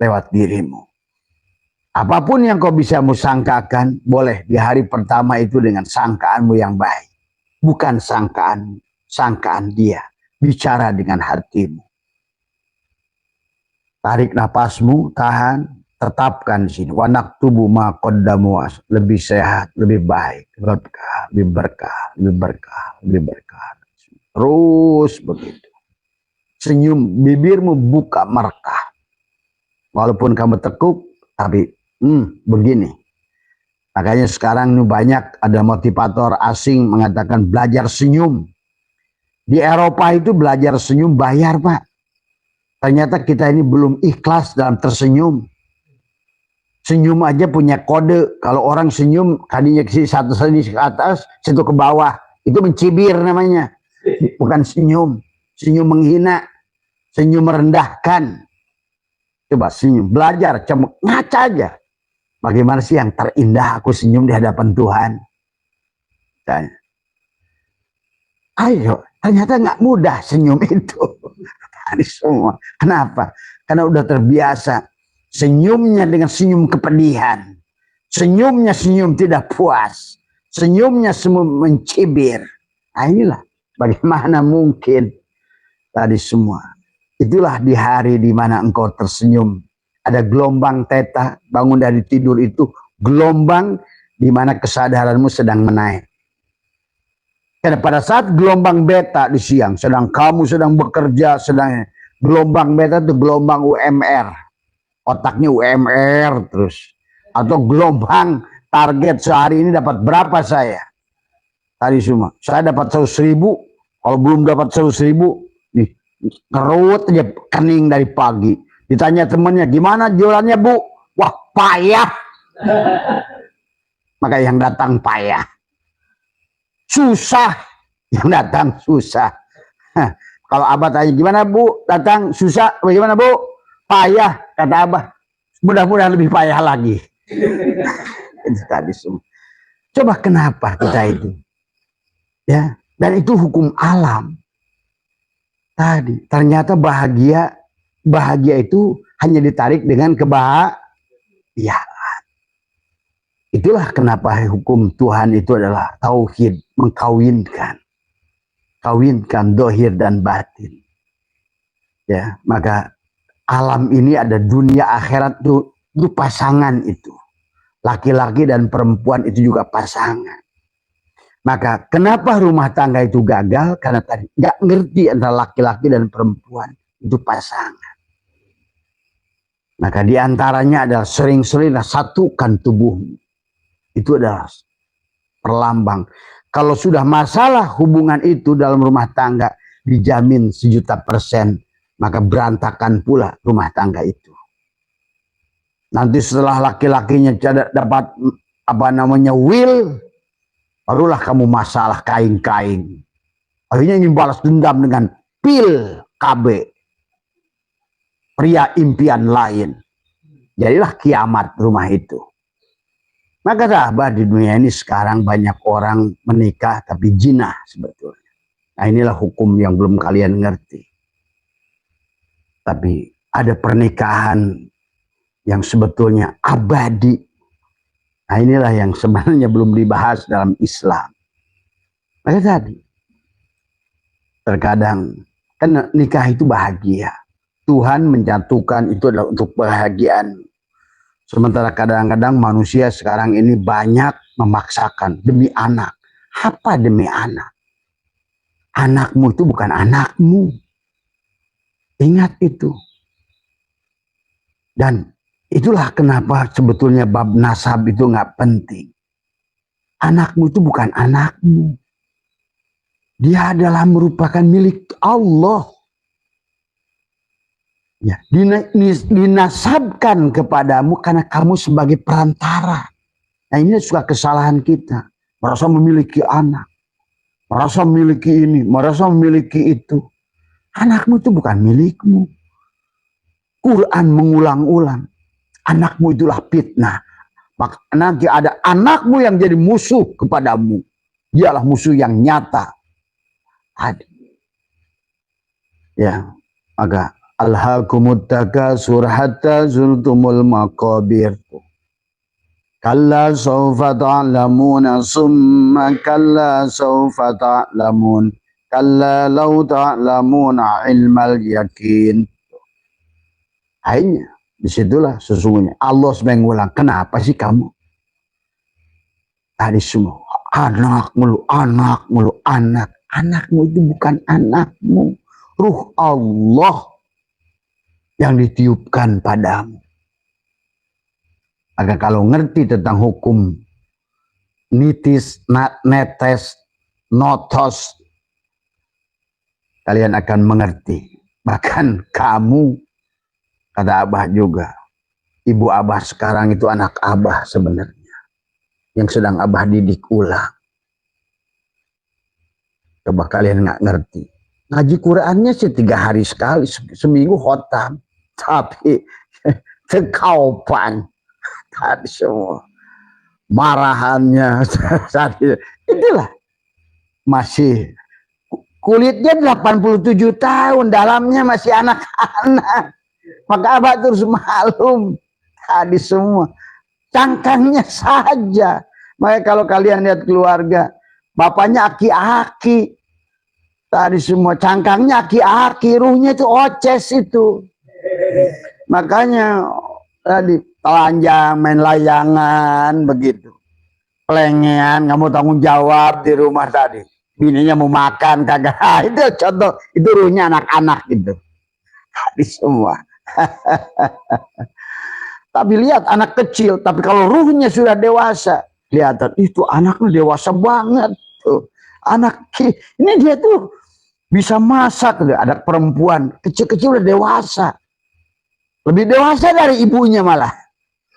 lewat dirimu. Apapun yang kau bisa musangkakan, boleh di hari pertama itu dengan sangkaanmu yang baik. Bukan sangkaan dia. Bicara dengan hatimu. Tarik napasmu, tahan. Tetapkan di sini. Wanak tubuh maqaddamu, lebih sehat, lebih baik, lebih berkah. Terus begitu. Senyum, bibirmu buka merkah. Walaupun kamu tekuk, tapi begini. Makanya sekarang ini banyak ada motivator asing mengatakan belajar senyum. Di Eropa itu belajar senyum bayar, Pak. Ternyata kita ini belum ikhlas dalam tersenyum. Senyum aja punya kode. Kalau orang senyum, tadinya satu sini ke atas, satu ke bawah. Itu mencibir namanya. Bukan senyum. Senyum menghina. Senyum merendahkan. Coba senyum. Belajar. Cuma ngaca aja. Bagaimana sih yang terindah aku senyum di hadapan Tuhan? Tanya. Ayo. Ternyata nggak mudah senyum itu. Tadi semua. Kenapa? Karena udah terbiasa. Senyumnya dengan senyum kepedihan. Senyumnya senyum tidak puas. Senyumnya semua mencibir. Nah inilah bagaimana mungkin tadi semua. Itulah di hari di mana engkau tersenyum. Ada gelombang teta, bangun dari tidur itu. Gelombang di mana kesadaranmu sedang menaik. Karena pada saat gelombang beta di siang. Sedang kamu sedang bekerja. Gelombang beta itu gelombang UMR. Otaknya UMR terus. Atau gelombang target sehari ini dapat berapa saya. Tadi semua. Saya dapat 100.000. Kalau belum dapat 100.000, nih kerut aja kening dari pagi. Ditanya temennya, gimana jualannya Bu? Wah payah. Maka yang datang payah. Susah. Yang datang susah. Kalau Abah tanya, gimana Bu? Datang susah. Bagaimana Bu? Payah. Kata Abah. Mudah-mudahan lebih payah lagi. Itu tadi semua. Coba kenapa kita itu? Ya, dan itu hukum alam. Tadi ternyata bahagia itu hanya ditarik dengan kebahagiaan. Itulah kenapa hukum Tuhan itu adalah tauhid, mengkawinkan dohir dan batin. Ya, maka alam ini ada dunia akhirat itu pasangan itu. Laki-laki dan perempuan itu juga pasangan. Maka kenapa rumah tangga itu gagal? Karena tadi nggak ngerti antara laki-laki dan perempuan itu pasangan. Maka diantaranya adalah sering-sering satukan tubuhmu. Itu adalah perlambang. Kalau sudah masalah hubungan itu dalam rumah tangga dijamin 1.000.000%, maka berantakan pula rumah tangga itu. Nanti setelah laki-lakinya dapat will, barulah kamu masalah kain-kain. Akhirnya ingin balas dendam dengan pil KB. Pria impian lain. Jadilah kiamat rumah itu. Maka sahabat, di dunia ini sekarang banyak orang menikah tapi jinah sebetulnya. Nah inilah hukum yang belum kalian ngerti. Tapi ada pernikahan yang sebetulnya abadi. Nah inilah yang sebenarnya belum dibahas dalam Islam. Maka tadi, terkadang kan nikah itu bahagia. Tuhan menjatuhkan itu adalah untuk kebahagiaan. Sementara kadang-kadang manusia sekarang ini banyak memaksakan demi anak. Apa demi anak? Anakmu itu bukan anakmu. Ingat itu. Dan itulah kenapa sebetulnya bab nasab itu nggak penting. Anakmu itu bukan anakmu. Dia adalah merupakan milik Allah. Ya, dinasabkan kepadamu karena kamu sebagai perantara. Nah ini suka kesalahan kita. Merasa memiliki anak. Merasa memiliki ini. Merasa memiliki itu. Anakmu itu bukan milikmu. Quran mengulang-ulang. Anakmu itulah fitnah. Maka nanti ada anakmu yang jadi musuh kepadamu. Dialah musuh yang nyata. Ada. Ya, maka alhaakumut takasur hatta zurtumul maqabir. Kalla sawfa ta'lamuna summa kalla sawfa ta'lamun. Kalla law ta'lamuna ilmal yakin. Akhirnya disitulah sesungguhnya Allah mengulang. Kenapa sih kamu tadi semua anak mulu, anak. Anakmu itu bukan anakmu. Ruh Allah yang ditiupkan padamu. Maka kalau ngerti tentang hukum nitis, netes, notos, kalian akan mengerti. Bahkan kamu, kata Abah juga, ibu Abah sekarang itu anak Abah sebenarnya, yang sedang Abah didik ulang. Coba kalian nggak ngerti. Ngaji Qurannya sih 3 hari sekali, seminggu khotam. Tapi sekaupan tadi semua marahannya itulah masih kulitnya 87 tahun, dalamnya masih anak-anak. Maka Abah terus maklum tadi semua cangkangnya saja. Maka kalau kalian lihat keluarga, bapaknya aki-aki, tadi semua cangkangnya aki-aki, ruhnya itu oces itu. Makanya tadi telanjang, main layangan begitu, pelengean, nggak mau tanggung jawab di rumah tadi. Bininya mau makan kagak. Itu contoh, itu ruhnya anak-anak gitu. Tadi semua. Tapi lihat anak kecil, tapi kalau ruhnya sudah dewasa, kelihatan itu anaknya dewasa banget. Tuh. Ini dia tuh bisa masak. Ada perempuan kecil-kecil udah dewasa. Lebih dewasa dari ibunya malah.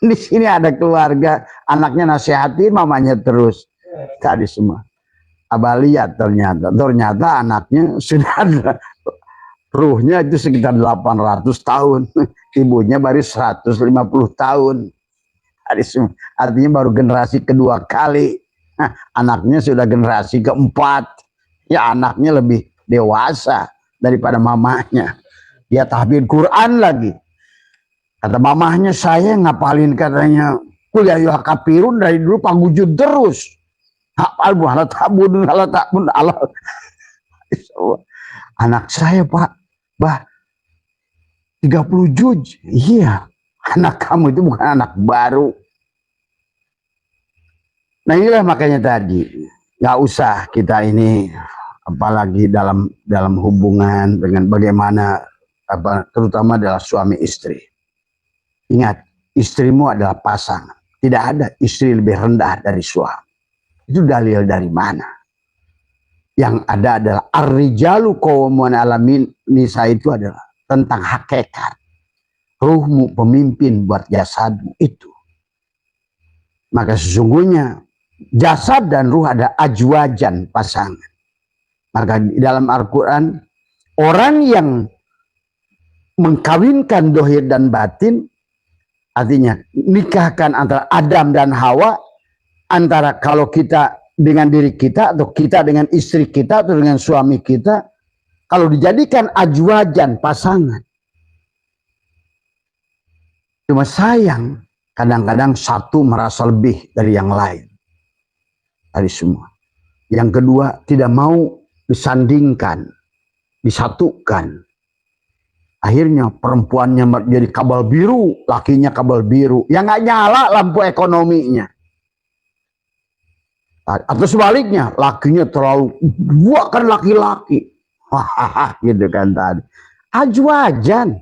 Di sini ada keluarga, anaknya nasihatin, mamanya terus. Tadi semua. Abah lihat ternyata anaknya sudah ada. Ruhnya itu sekitar 800 tahun. Ibunya baru 150 tahun. Artinya baru generasi kedua kali. Nah, anaknya sudah generasi keempat. Ya anaknya lebih dewasa daripada mamahnya. Dia tahfidz Quran lagi. Kata mamahnya, saya ngapalin katanya Qul ya ayyuhal kafirun dari dulu pangujud terus. Hafal buah tabun Allah. Anak saya Pak, bah 30 juz. Iya, anak kamu itu bukan anak baru. Nah inilah makanya tadi nggak usah kita ini, apalagi dalam hubungan dengan bagaimana terutama adalah suami istri. Ingat, istrimu adalah pasangan. Tidak ada istri lebih rendah dari suami. Itu dalil dari mana? Yang ada adalah ar-rijalu qawwamun 'alamin nisa, itu adalah tentang hakikat. Ruhmu pemimpin buat jasadmu itu. Maka sesungguhnya jasad dan ruh ada ajwajan pasangan. Maka di dalam Al-Quran, orang yang mengkawinkan dohir dan batin, artinya nikahkan antara Adam dan Hawa, antara kalau kita dengan diri kita, atau kita dengan istri kita, atau dengan suami kita, kalau dijadikan ajwajan pasangan. Cuma sayang, kadang-kadang satu merasa lebih dari yang lain. Dari semua. Yang kedua, tidak mau disandingkan, disatukan. Akhirnya perempuannya jadi kabel biru, lakinya kabel biru. Yang nggak nyala lampu ekonominya. Atau sebaliknya, lakinya terlalu buat kan laki-laki. Gitu kan tadi. Ajwajan.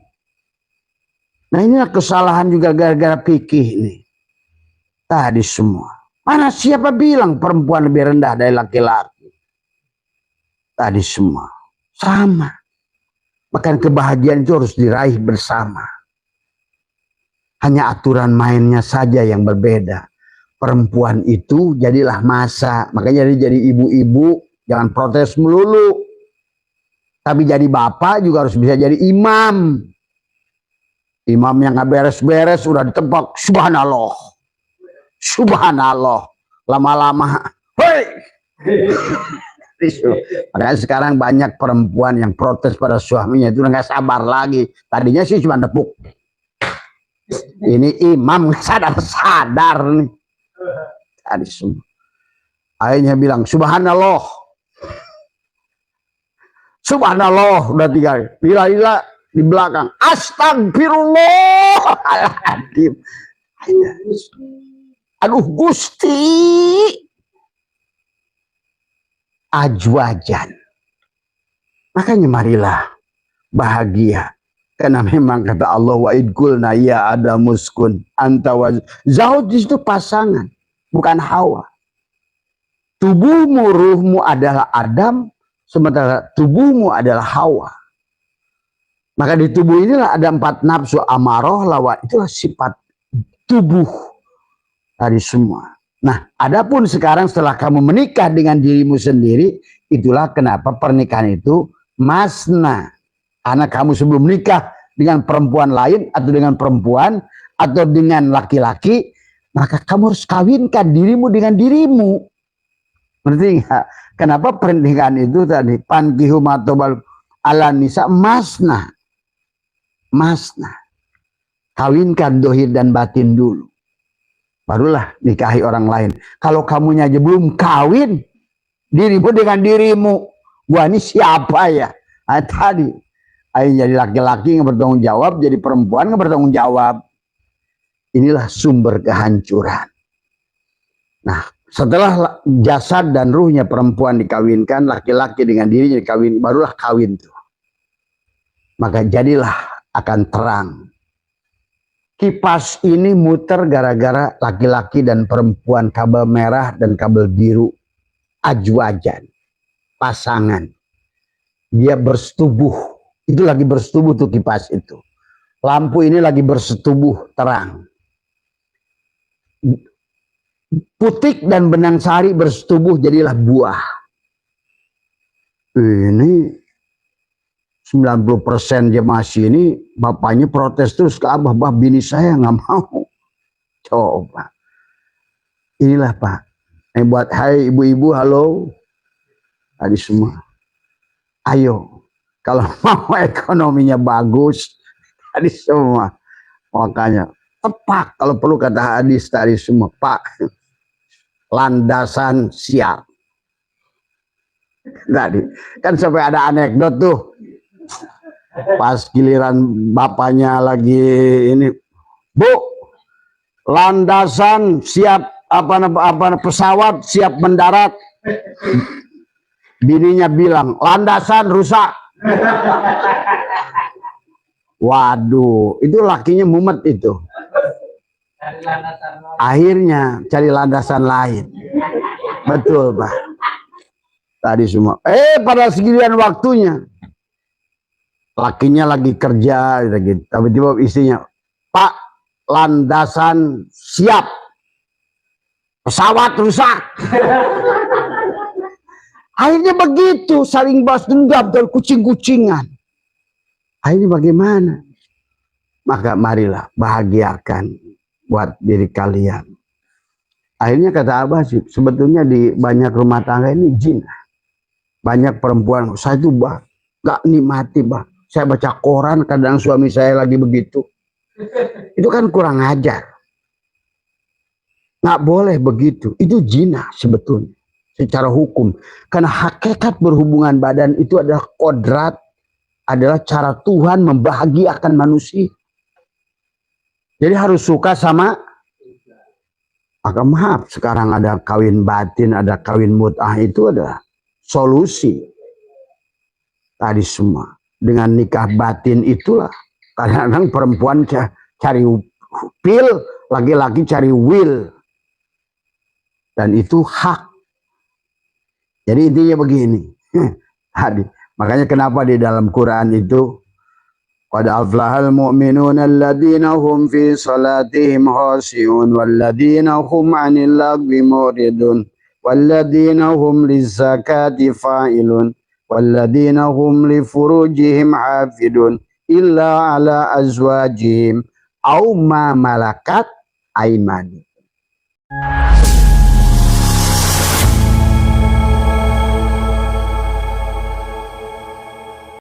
Nah inilah kesalahan juga gara-gara fikih ini. Tadi semua. Mana siapa bilang perempuan lebih rendah dari laki-laki? Tadi semua. Sama. Bahkan kebahagiaan itu harus diraih bersama. Hanya aturan mainnya saja yang berbeda. Perempuan itu jadilah masa. Makanya jadi ibu-ibu jangan protes melulu. Tapi jadi bapak juga harus bisa jadi imam. Imam yang gak beres-beres udah ditebak. Subhanallah. Subhanallah. Lama-lama. Hei. Makanya sekarang banyak perempuan yang protes pada suaminya itu udah gak sabar lagi. Tadinya sih cuma tepuk. Ini imam sadar-sadar nih. Tadi semua. Akhirnya bilang subhanallah. Subhanallah udah 3 kali. Lila di belakang. Astagfirullahaladzim. Aduh Gusti. Ajwajan. Makanya marilah bahagia. Karena memang kata Allah wa idkulna ya adamuskun anta wa zauj itu pasangan, bukan Hawa. Tubuhmu, ruhmu adalah Adam, sementara tubuhmu adalah Hawa. Maka di tubuh inilah ada 4 nafsu amarah, lawa, itulah sifat tubuh dari semua. Nah, adapun sekarang setelah kamu menikah dengan dirimu sendiri, itulah kenapa pernikahan itu masna. Karena kamu sebelum menikah dengan perempuan lain atau dengan perempuan atau dengan laki-laki, maka kamu harus kawinkan dirimu dengan dirimu. Ngerti nggak? Kenapa pernikahan itu tadi pankihu matobal ala nisa masna. Masna. Kawinkan dohir dan batin dulu. Barulah nikahi orang lain. Kalau kamunya aja belum kawin, dirimu dengan dirimu. Gua ini siapa ya? Nah, tadi. Jadi laki-laki yang bertanggung jawab, jadi perempuan yang bertanggung jawab. Inilah sumber kehancuran. Nah, setelah jasad dan ruhnya perempuan dikawinkan, laki-laki dengan dirinya dikawin, barulah kawin tuh. Maka jadilah akan terang. Kipas ini muter gara-gara laki-laki dan perempuan, kabel merah dan kabel biru. ajwajan, pasangan. Dia bersetubuh, itu lagi bersetubuh tuh kipas itu. Lampu ini lagi bersetubuh terang. Putik dan benang sari bersetubuh jadilah buah. Ini 90% jemaah sini bapaknya protes terus ke abah, bah bini saya nggak mau. Coba. Inilah Pak. Buat hai ibu-ibu, halo. Tadi semua. Ayo. Kalau mau ekonominya bagus. Tadi semua. Makanya. Tepat. Kalau perlu kata hadis tadi semua. Pak. Landasan siap. Tadi. Kan sampai ada anekdot tuh. Pas giliran bapaknya lagi ini. Bu. Landasan siap. Apa pesawat siap mendarat. Bininya bilang landasan rusak. Waduh, itu lakinya mumet itu. Akhirnya cari landasan lain. Betul Pak. Tadi semua. Pada segilian waktunya lakinya lagi kerja gitu. Tiba-tiba istrinya, Pak, landasan siap. Pesawat rusak. Akhirnya begitu, saling balas dendam dan kucing-kucingan. Akhirnya bagaimana? Maka marilah bahagiakan buat diri kalian. Akhirnya kata Abah sih, sebetulnya di banyak rumah tangga ini jin. Banyak perempuan, saya tuh bah, gak nikmati bah. Saya baca koran, kadang suami saya lagi begitu. Itu kan kurang ajar. Nggak boleh begitu, itu zina sebetulnya secara hukum, karena hakikat berhubungan badan itu adalah kodrat, adalah cara Tuhan membahagiakan manusia. Jadi harus suka sama. Maka maaf, sekarang ada kawin batin, ada kawin mut'ah, itu adalah solusi tadi semua. Dengan nikah batin itulah kadang-kadang perempuan cari pil, laki-laki cari will. Dan itu hak. Jadi intinya begini. Makanya kenapa di dalam Quran itu qad aflahal mu'minuna alladhina hum fi salatihim khashi'un walladhina hum 'anil lagwi muridun walladhina hum lizzakati fa'ilun walladhina hum li furujihim hafidun illa ala azwajihim aw ma malakat aymanuhum.